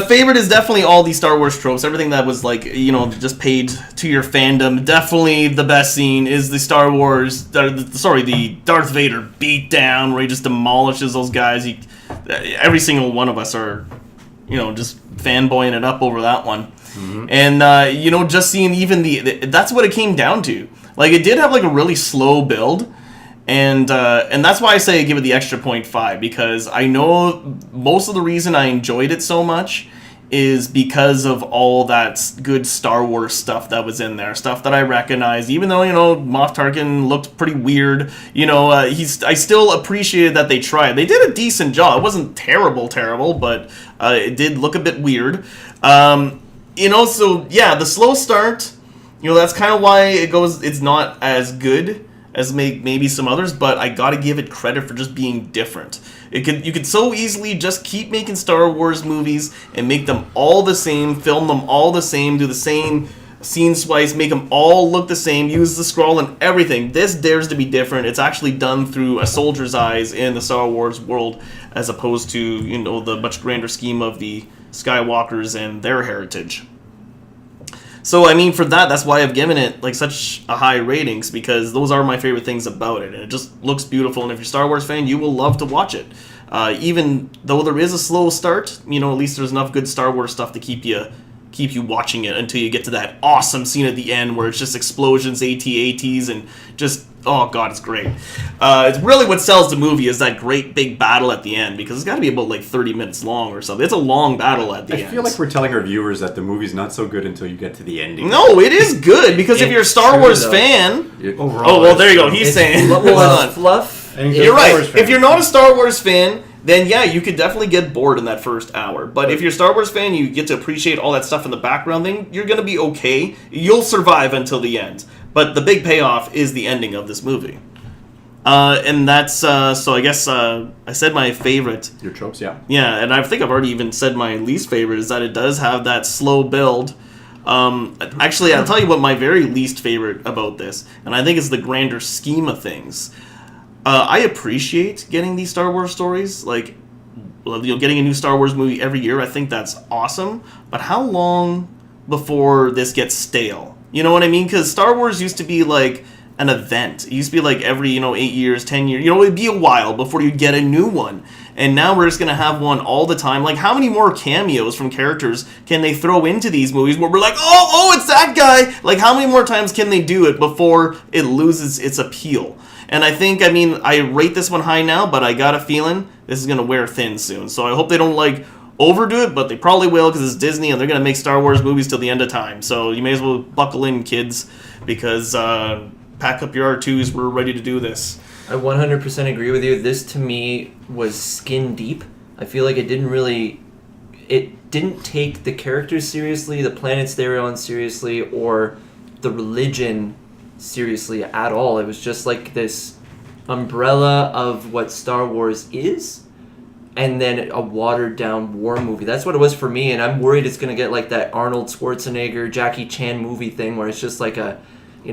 Speaker 1: Favorite is definitely all these Star Wars tropes. Everything that was like, just paid to your fandom. Definitely the best scene is the the Darth Vader beatdown where he just demolishes those guys. Every single one of us are, just fanboying it up over that one. Mm-hmm. And just seeing even that's what it came down to. Like, it did have like a really slow build. And that's why I say I give it the extra 0.5, because I know most of the reason I enjoyed it so much is because of all that good Star Wars stuff that was in there, stuff that I recognized. Even though Moff Tarkin looked pretty weird, I still appreciated that they tried. They did a decent job. It wasn't terrible, but it did look a bit weird. So yeah, the slow start. That's kind of why it's not as good as maybe some others, but I gotta give it credit for just being different. You could so easily just keep making Star Wars movies and make them all the same, film them all the same, do the same scene splice, make them all look the same, use the scroll and everything. This dares to be different. It's actually done through a soldier's eyes in the Star Wars world, as opposed to the much grander scheme of the Skywalkers and their heritage. So, for that's why I've given it, such a high ratings, because those are my favorite things about it, and it just looks beautiful, and if you're a Star Wars fan, you will love to watch it. Even though there is a slow start, at least there's enough good Star Wars stuff to keep you watching it until you get to that awesome scene at the end where it's just explosions, AT-ATs, and just, oh god, it's great. It's really what sells the movie is that great big battle at the end, because it's got to be about 30 minutes long or something. It's a long battle at the end.
Speaker 4: I feel like we're telling our viewers that the movie's not so good until you get to the ending.
Speaker 1: No, it is good, because if you're a Star
Speaker 3: true,
Speaker 1: Wars
Speaker 3: though.
Speaker 1: fan...
Speaker 2: Overall,
Speaker 1: Oh, well, there you go. He's
Speaker 3: It's
Speaker 1: saying...
Speaker 3: Hold on. Fluff.
Speaker 2: And
Speaker 1: You're
Speaker 2: Star
Speaker 1: right.
Speaker 2: Wars fan.
Speaker 1: If you're not a Star Wars fan, then yeah, you could definitely get bored in that first hour. But if you're a Star Wars fan, you get to appreciate all that stuff in the background, then you're going to be okay. You'll survive until the end. But the big payoff is the ending of this movie. And that's, so I guess I said my favorite.
Speaker 4: Your tropes, yeah.
Speaker 1: Yeah, and I think I've already even said my least favorite is that it does have that slow build. Actually, I'll tell you what my very least favorite about this, and I think it's the grander scheme of things. I appreciate getting these Star Wars stories, getting a new Star Wars movie every year. I think that's awesome. But how long before this gets stale? You know what I mean? Because Star Wars used to be like an event. It used to be like every 8 years, 10 years. It'd be a while before you get a new one. And now we're just gonna have one all the time. Like, how many more cameos from characters can they throw into these movies where we're like, oh, it's that guy? Like, how many more times can they do it before it loses its appeal? And I think, I rate this one high now, but I got a feeling this is going to wear thin soon. So I hope they don't, overdo it, but they probably will, because it's Disney, and they're going to make Star Wars movies till the end of time. So you may as well buckle in, kids, because pack up your R2s, we're ready to do this.
Speaker 3: I 100% agree with you. This, to me, was skin deep. I feel like it didn't take the characters seriously, the planets they were on seriously, or the religion seriously at all. It was just like this umbrella of what Star Wars is, and then a watered down war movie. That's what it was for me, and I'm worried it's gonna get like that Arnold Schwarzenegger, Jackie Chan movie thing where it's just like a,
Speaker 1: You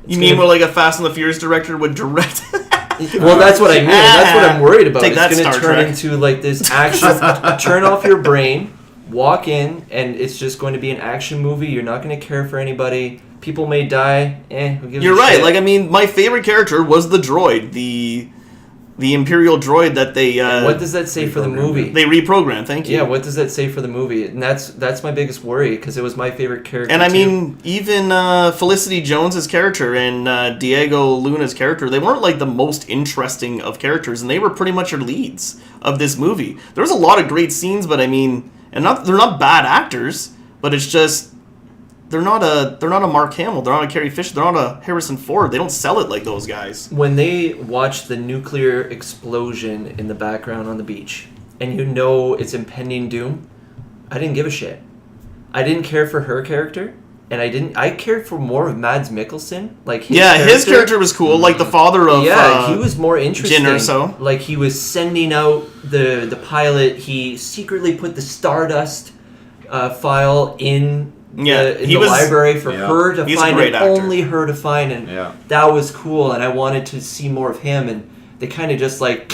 Speaker 1: mean where like a Fast and the Furious director would direct?
Speaker 3: Well, that's what I mean. That's what I'm worried about.
Speaker 1: Take that,
Speaker 3: It's gonna
Speaker 1: Star
Speaker 3: turn
Speaker 1: Trek.
Speaker 3: into like this action. Turn off your brain, walk in, and it's just going to be an action movie. You're not going to care for anybody. People may die. Who gives
Speaker 1: You're
Speaker 3: a
Speaker 1: right.
Speaker 3: shit?
Speaker 1: My favorite character was the droid, the the Imperial droid that they
Speaker 3: what does that say for the movie?
Speaker 1: they reprogrammed. Thank you.
Speaker 3: Yeah, what does that say for the movie? And that's my biggest worry because it was my favorite character.
Speaker 1: And I
Speaker 3: too.
Speaker 1: mean, even Felicity Jones's character and Diego Luna's character, they weren't like the most interesting of characters, and they were pretty much our leads of this movie. There was a lot of great scenes, but I mean, they're not bad actors, but it's just they're not a Mark Hamill, they're not a Carrie Fisher, they're not a Harrison Ford. They don't sell it like those guys.
Speaker 3: When they watch the nuclear explosion in the background on the beach, and you know it's impending doom, I didn't give a shit. I didn't care for her character, and I cared for more of Mads Mikkelsen. Like
Speaker 1: his character was cool, like the father of
Speaker 3: he was more interesting.
Speaker 1: Jyn Erso.
Speaker 3: Like he was sending out the pilot. He secretly put the Stardust file in the library for her to find, and only her to find, and that was cool. And I wanted to see more of him, and they kind of just like,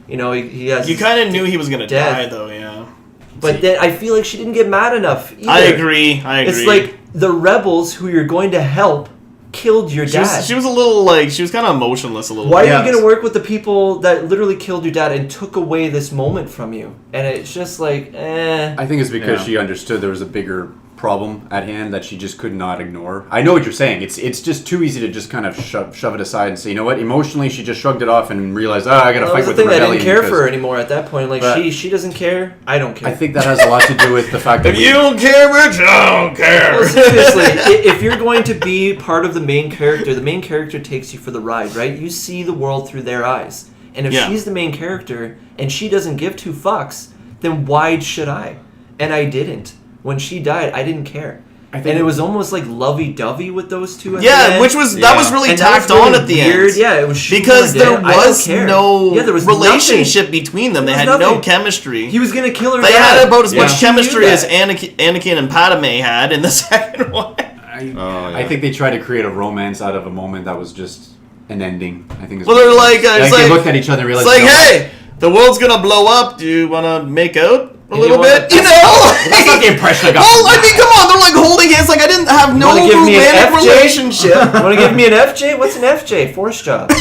Speaker 3: he has.
Speaker 1: You kind of knew he was gonna die, though, yeah.
Speaker 3: But then I feel like she didn't get mad enough either.
Speaker 1: I agree.
Speaker 3: It's like the rebels who you're going to help killed your dad.
Speaker 1: She was a little like, she was kind of emotionless a little.
Speaker 3: Why are you going to work with the people that literally killed your dad and took away this moment from you? And it's just like,
Speaker 4: I think it's because she understood there was a bigger problem at hand that she just could not ignore. I know what you're saying. It's just too easy to just kind of shove it aside and say, you know what? Emotionally, she just shrugged it off and realized, I got to fight with the rebellion.
Speaker 3: I didn't care for her anymore at that point. Like she doesn't care. I don't care.
Speaker 4: I think that has a lot to do with the fact that
Speaker 1: if you don't care, bitch, I don't care.
Speaker 3: Well, seriously, if you're going to be part of the main character takes you for the ride, right? You see the world through their eyes, and if she's the main character and she doesn't give two fucks, then why should I? And I didn't. When she died, I didn't care. And it was almost like lovey-dovey with those two.
Speaker 1: That was really tacked on at the end.
Speaker 3: Yeah, it was
Speaker 1: because there was no relationship
Speaker 3: nothing
Speaker 1: between them. They had no chemistry.
Speaker 3: He was gonna kill her.
Speaker 1: They had about as much chemistry as Anakin and Padme had in the second one.
Speaker 4: I think they tried to create a romance out of a moment that was just an ending. I think.
Speaker 1: Well, they're like,
Speaker 4: they looked at each other and realized,
Speaker 1: it's like, hey, the world's gonna blow up. Do you want to make out? A little bit,
Speaker 4: That's not the impression I got.
Speaker 1: Well, I mean, come on, they're like holding hands. Like I didn't have no romantic relationship.
Speaker 3: Want to give me an FJ? What's an FJ? Force job.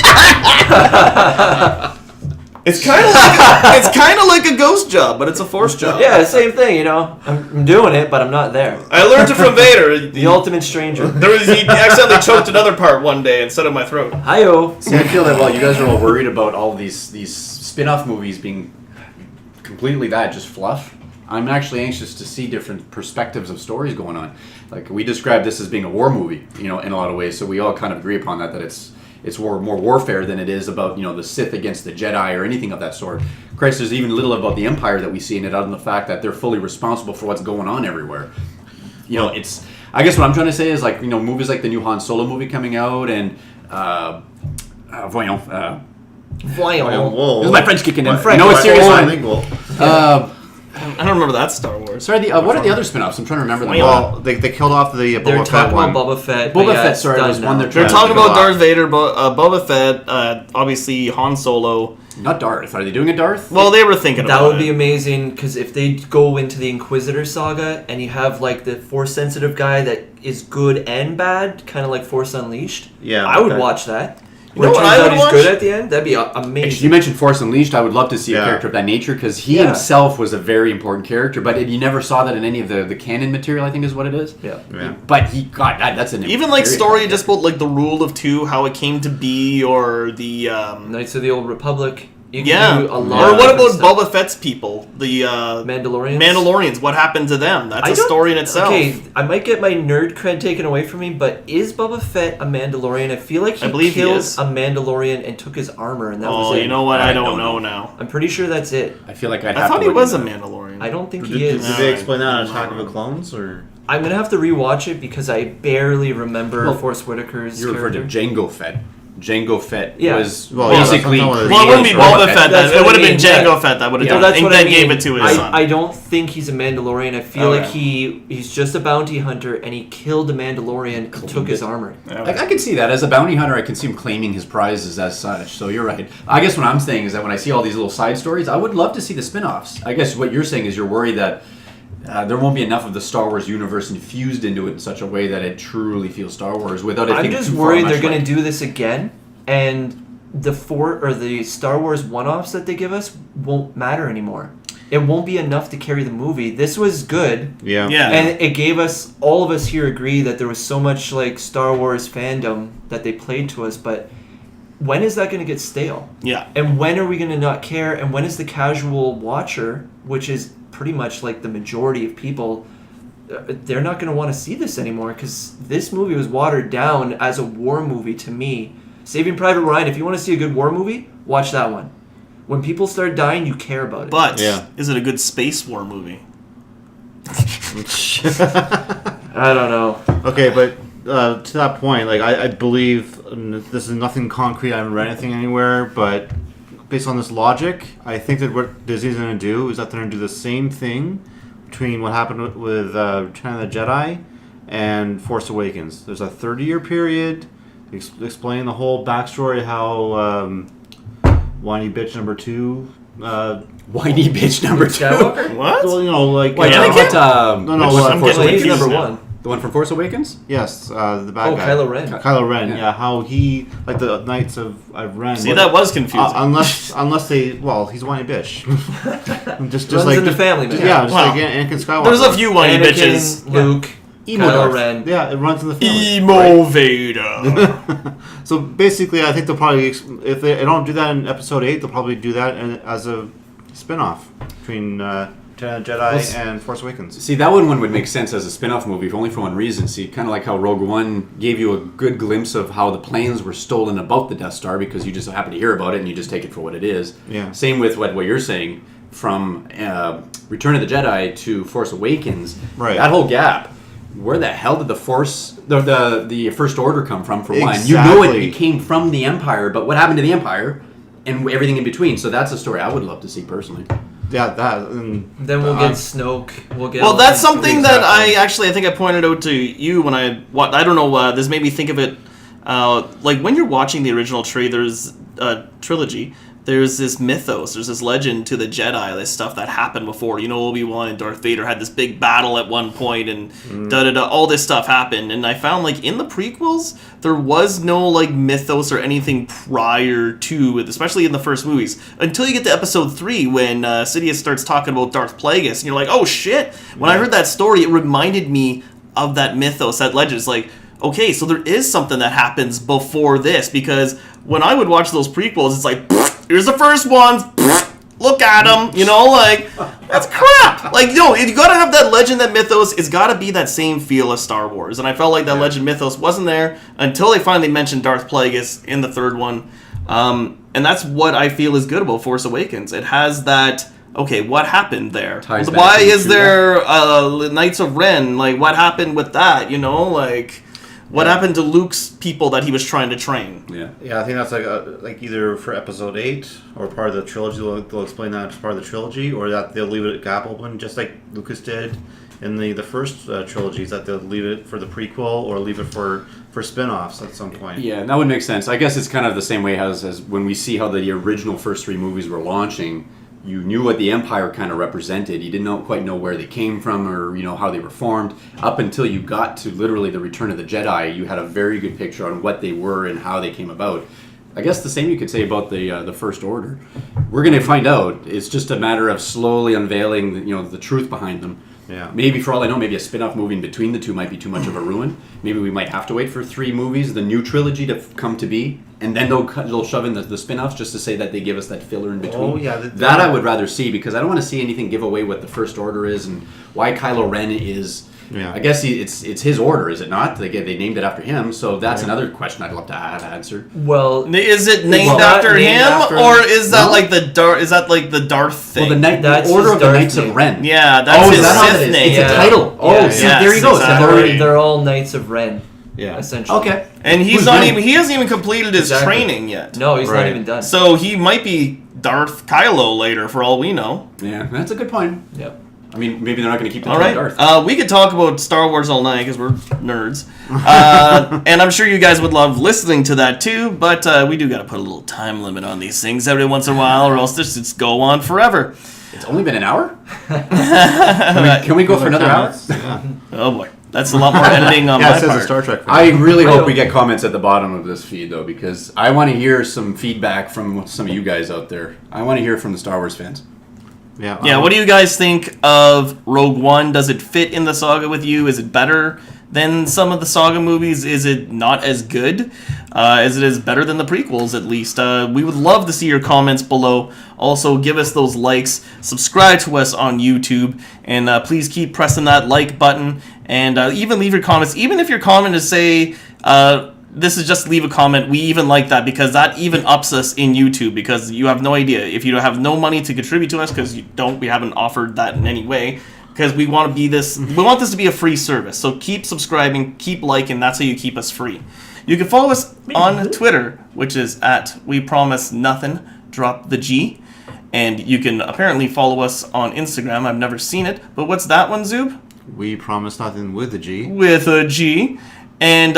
Speaker 1: It's kind of like a ghost job, but it's a force job.
Speaker 3: Yeah, same thing. I'm doing it, but I'm not there.
Speaker 1: I learned it from Vader,
Speaker 3: the ultimate stranger.
Speaker 1: He accidentally choked another part one day instead of my throat.
Speaker 3: Hi-yo.
Speaker 4: See, I feel that while you guys are all worried about all these spin-off movies being completely just fluff, I'm actually anxious to see different perspectives of stories going on. Like we described this as being a war movie, in a lot of ways. So we all kind of agree upon that it's more warfare than it is about the Sith against the Jedi or anything of that sort. Christ, there's even little about the Empire that we see in it, other than the fact that they're fully responsible for what's going on everywhere. It's. I guess what I'm trying to say is like movies like the new Han Solo movie coming out and Voyons.
Speaker 3: This
Speaker 4: is my French kicking in.
Speaker 2: French.
Speaker 4: No, it's serious.
Speaker 1: I don't remember that Star Wars.
Speaker 4: Sorry, what are the other spin-offs? I'm trying to remember them.
Speaker 2: Well, they killed off the Boba Fett one.
Speaker 3: Boba Fett.
Speaker 4: Boba Fett, sorry, was one they're
Speaker 1: talking about Darth Vader, Boba Fett, obviously Han Solo.
Speaker 4: Not Darth. Are they doing a Darth?
Speaker 1: Well, they were thinking about it.
Speaker 3: That would be amazing, because if they go into the Inquisitor saga, and you have, like, the Force-sensitive guy that is good and bad, kind of like Force Unleashed, I would watch that. When it turns out he's good at the end, that'd be amazing.
Speaker 4: You mentioned Force Unleashed. I would love to see a character of that nature, because he himself was a very important character, but you never saw that in any of the canon material, I think is what it is.
Speaker 3: Yeah.
Speaker 4: But that's an
Speaker 1: even like story just about like the Rule of Two, how it came to be, or the
Speaker 3: Knights of the Old Republic. You can do a lot.
Speaker 1: Or what about Boba Fett's people, the
Speaker 3: Mandalorians?
Speaker 1: Mandalorians, what happened to them? That's a story in itself.
Speaker 3: Okay, I might get my nerd cred taken away from me, but is Boba Fett a Mandalorian? I feel like he killed a Mandalorian and took his armor, and that was it.
Speaker 1: Oh, you know what? I don't know now.
Speaker 3: I'm pretty sure that's it.
Speaker 4: I feel like I
Speaker 1: thought he was a Mandalorian.
Speaker 3: I don't think he is.
Speaker 2: Did they explain that on Attack of the Clones, or?
Speaker 3: I'm gonna have to rewatch it because I barely remember Forrest Whitaker's
Speaker 4: character. You referred to Jango Fett. Jango Fett was
Speaker 1: basically. Well, it wouldn't be Boba Fett. It would have been Jango Fett that would have done.
Speaker 3: That's what I mean.
Speaker 1: Gave it to his son.
Speaker 3: I don't think he's a Mandalorian. I feel like he's just a bounty hunter, and he killed a Mandalorian and took his armor.
Speaker 4: I can see that as a bounty hunter. I can see him claiming his prizes as such. So you're right. I guess what I'm saying is that when I see all these little side stories, I would love to see the spin-offs. I guess what you're saying is you're worried that. There won't be enough of the Star Wars universe infused into it in such a way that it truly feels Star Wars without it.
Speaker 3: I'm just worried they're going to do this again, and the Star Wars one-offs that they give us won't matter anymore. It won't be enough to carry the movie. This was good.
Speaker 2: Yeah.
Speaker 1: Yeah.
Speaker 3: And it gave us, all of us here agree that there was so much like Star Wars fandom that they played to us, but when is that going to get stale?
Speaker 1: Yeah.
Speaker 3: And when are we going to not care? And when is the casual watcher, which is pretty much like the majority of people, they're not going to want to see this anymore, because this movie was watered down as a war movie to me. Saving Private Ryan, if you want to see a good war movie, watch that one. When people start dying, you care about it.
Speaker 1: But
Speaker 2: Yeah.
Speaker 1: is it a good space war movie?
Speaker 3: I don't know.
Speaker 2: Okay, but to that point, like I believe this is nothing concrete. I haven't read anything anywhere, but based on this logic, I think that what Disney's going to do is that they're going to do the same thing between what happened with Return of the Jedi and Force Awakens. There's a 30-year period explaining the whole backstory how whiny bitch number 2.
Speaker 4: Whiny bitch number 2.
Speaker 3: Skywalker?
Speaker 1: What?
Speaker 2: Well, you know, like
Speaker 4: Wait,
Speaker 1: Yeah.
Speaker 4: what?
Speaker 2: no,
Speaker 1: I'm
Speaker 2: Force
Speaker 1: getting
Speaker 3: He's
Speaker 1: confused
Speaker 3: number
Speaker 1: now.
Speaker 3: 1.
Speaker 4: The one from Force Awakens?
Speaker 2: Yes, the bad
Speaker 3: Oh,
Speaker 2: guy.
Speaker 3: Kylo Ren.
Speaker 2: Kylo Ren,
Speaker 4: Yeah.
Speaker 2: yeah. How he, like the Knights of Ren.
Speaker 1: See, that was confusing.
Speaker 2: Unless they, well, he's a whiny bitch. just
Speaker 3: Runs
Speaker 2: like
Speaker 3: in the family, man.
Speaker 2: Yeah, just
Speaker 1: Wow.
Speaker 2: like Anakin Skywalker.
Speaker 1: There's a few whiny
Speaker 3: Anakin,
Speaker 1: bitches.
Speaker 3: Luke,
Speaker 2: Emo
Speaker 3: Kylo
Speaker 2: Darth.
Speaker 3: Ren.
Speaker 2: Yeah, it runs in the family.
Speaker 1: Emo Vader.
Speaker 2: So basically, I think they'll probably, if they don't do that in Episode 8, they'll probably do that as a spin-off between Return of the Jedi and Force Awakens.
Speaker 4: See, that one would make sense as a spin-off movie, if only for one reason. See, kind of like how Rogue One gave you a good glimpse of how the planes were stolen about the Death Star, because you just happen to hear about it and you just take it for what it is.
Speaker 2: Yeah.
Speaker 4: Same with what you're saying, from Return of the Jedi to Force Awakens.
Speaker 2: Right.
Speaker 4: That whole gap. Where the hell did the First Order come from, for one? You know
Speaker 2: Exactly.
Speaker 4: it came from the Empire, but what happened to the Empire and everything in between? So that's a story I would love to see personally.
Speaker 2: Yeah, that. And,
Speaker 3: Then we'll get Snoke. We'll get.
Speaker 1: Well,
Speaker 3: all
Speaker 1: that's
Speaker 3: these-
Speaker 1: something that I think I pointed out to you when I don't know, this made me think of it, like when you're watching the original trilogy, there's this mythos, there's this legend to the Jedi, this stuff that happened before. You know, Obi-Wan and Darth Vader had this big battle at one point, and all this stuff happened. And I found, like, in the prequels, there was no, like, mythos or anything prior to it, especially in the first movies, until you get to Episode 3, when Sidious starts talking about Darth Plagueis, and you're like, oh shit! When I heard that story, it reminded me of that mythos, that legend. It's like, okay, so there is something that happens before this, because when I would watch those prequels, it's like, here's the first ones, look at them, you know, like, that's crap. Like, no, you gotta have that legend, that mythos, it's gotta be that same feel as Star Wars, and I felt like that legend mythos wasn't there until they finally mentioned Darth Plagueis in the third one, and that's what I feel is good about Force Awakens. It has that, okay, what happened there?
Speaker 4: Ties back
Speaker 1: Why
Speaker 4: to the
Speaker 1: is
Speaker 4: true
Speaker 1: there Knights of Ren? Like, what happened with that, you know, like... What happened to Luke's people that he was trying to train?
Speaker 4: Yeah.
Speaker 2: Yeah, I think that's like either for Episode 8 or part of the trilogy. They'll explain that as part of the trilogy, or that they'll leave it at gap open, just like Lucas did in the first trilogies. That they'll leave it for the prequel or leave it for spin-offs at some point.
Speaker 4: Yeah, that would make sense. I guess it's kind of the same way as when we see how the original first 3 movies were launching. You knew what the Empire kind of represented. You didn't quite know where they came from, or how they were formed. Up until you got to literally the Return of the Jedi, you had a very good picture on what they were and how they came about. I guess the same you could say about the First Order. We're going to find out. It's just a matter of slowly unveiling the truth behind them.
Speaker 2: Yeah.
Speaker 4: Maybe, for all I know, maybe a spin-off movie in between the two might be too much of a ruin. Maybe we might have to wait for 3 movies, the new trilogy, to come to be, and then they'll shove in the spin-offs just to say that they give us that filler in between.
Speaker 2: Oh, yeah.
Speaker 4: That I would rather see, because I don't want to see anything give away what the First Order is and why Kylo Ren is...
Speaker 2: Yeah.
Speaker 4: I guess it's his order, is it not? They named it after him, so that's another question I'd love to have answered.
Speaker 3: Well,
Speaker 1: Is it named
Speaker 3: Well,
Speaker 1: after
Speaker 3: not named
Speaker 1: him,
Speaker 3: after
Speaker 1: or
Speaker 3: him.
Speaker 1: is that
Speaker 4: No.
Speaker 1: like the Darth? Is that like the Darth thing?
Speaker 4: Well,
Speaker 3: That's
Speaker 4: the Order
Speaker 3: his
Speaker 4: of the
Speaker 3: Darth
Speaker 4: Knights
Speaker 3: name.
Speaker 4: of Ren.
Speaker 1: Yeah, that's
Speaker 4: Oh, is
Speaker 1: his
Speaker 4: that how it
Speaker 1: Sith
Speaker 4: is?
Speaker 1: name.
Speaker 4: It's
Speaker 3: Yeah.
Speaker 4: a title. Oh,
Speaker 3: Yeah.
Speaker 4: see,
Speaker 1: Yes,
Speaker 4: there you go.
Speaker 1: exactly.
Speaker 3: they're all Knights of Ren,
Speaker 2: Yeah.
Speaker 3: essentially.
Speaker 4: Okay.
Speaker 1: And he's
Speaker 4: Who's
Speaker 1: not
Speaker 4: Ren?
Speaker 1: even. He hasn't even completed his
Speaker 3: Exactly.
Speaker 1: training yet.
Speaker 3: No, he's not
Speaker 2: Right.
Speaker 3: even done.
Speaker 1: So he might be Darth Kylo later, for all we know.
Speaker 4: Yeah, that's a good point.
Speaker 3: Yep.
Speaker 4: I mean, maybe they're not going to keep the
Speaker 1: All
Speaker 4: term
Speaker 1: right,
Speaker 4: Darth.
Speaker 1: we could talk about Star Wars all night because we're nerds, and I'm sure you guys would love listening to that too. But we do got to put a little time limit on these things every once in a while, or else this just go on forever.
Speaker 4: It's only been an hour? Can we go for another hour?
Speaker 2: Yeah.
Speaker 1: Oh boy. That's a lot more editing on
Speaker 2: Yeah,
Speaker 1: my
Speaker 2: it says
Speaker 1: part.
Speaker 2: a Star Trek fan.
Speaker 4: I really
Speaker 3: I
Speaker 4: hope
Speaker 3: don't-
Speaker 4: we get comments at the bottom of this feed, though, because I want to hear some feedback from some of you guys out there. I want to hear from the Star Wars fans.
Speaker 1: Yeah, what do you guys think of Rogue One? Does it fit in the saga with you? Is it better than some of the saga movies? Is it not as good? Is it as better than the prequels, at least? We would love to see your comments below. Also, give us those likes. Subscribe to us on YouTube. And please keep pressing that like button. And even leave your comments. Even if your comment is, say... this is just leave a comment. We even like that because that even ups us in YouTube because you have no idea. If you have no money to contribute to us because we haven't offered that in any way because we want this to be a free service. So keep subscribing, keep liking. That's how you keep us free. You can follow us on Twitter, which is at We Promise Nothing, drop the G. And you can apparently follow us on Instagram. I've never seen it. But what's that one, Zube?
Speaker 2: We Promise Nothing with a G.
Speaker 1: With a G. And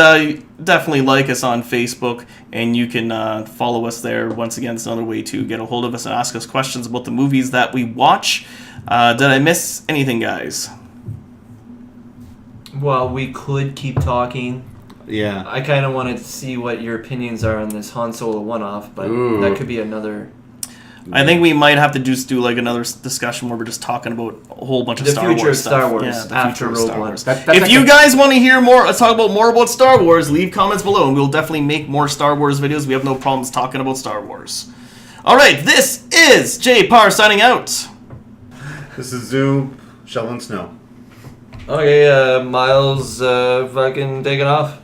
Speaker 1: definitely like us on Facebook, and you can follow us there. Once again, it's another way to get a hold of us and ask us questions about the movies that we watch. Did I miss anything, guys?
Speaker 3: Well, we could keep talking.
Speaker 2: Yeah.
Speaker 3: I kind of wanted to see what your opinions are on this Han Solo one-off, but
Speaker 4: Ooh.
Speaker 3: that could be another...
Speaker 1: I think we might have to just do like another discussion where we're just talking about a whole bunch of
Speaker 3: The
Speaker 1: Star
Speaker 3: future
Speaker 1: Wars
Speaker 3: of Star
Speaker 1: stuff.
Speaker 3: Wars
Speaker 1: Yeah, the
Speaker 3: after
Speaker 1: future of
Speaker 3: Rogue
Speaker 1: Star
Speaker 3: One.
Speaker 1: Wars.
Speaker 4: That's
Speaker 1: If you
Speaker 4: like
Speaker 1: guys want to hear more, talk about more about Star Wars, leave comments below, and we'll definitely make more Star Wars videos. We have no problems talking about Star Wars. All right, this is Jpar signing out.
Speaker 2: This is Zube shoveling snow.
Speaker 3: Okay, Myles fucking taking off.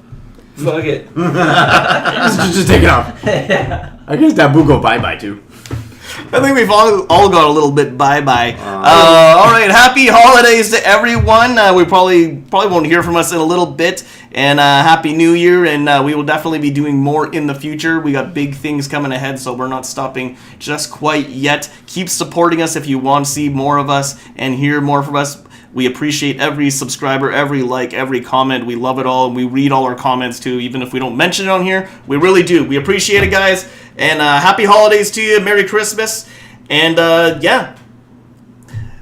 Speaker 3: Fuck it.
Speaker 4: just take it off. I guess Da Boo go bye-bye, too.
Speaker 1: I think we've all got a little bit bye-bye. All right, happy holidays to everyone. We probably won't hear from us in a little bit. And Happy New Year, and we will definitely be doing more in the future. We got big things coming ahead, so we're not stopping just quite yet. Keep supporting us if you want to see more of us and hear more from us. We appreciate every subscriber, every like, every comment. We love it all, and we read all our comments too, even if we don't mention it on here. We really do. We appreciate it, guys. And happy holidays to you. Merry Christmas. And yeah.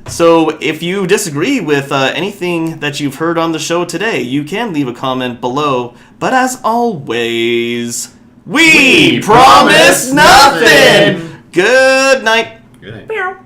Speaker 1: So if you disagree with anything that you've heard on the show today, you can leave a comment below. But as always, we promise nothing. Good night.
Speaker 2: Good night.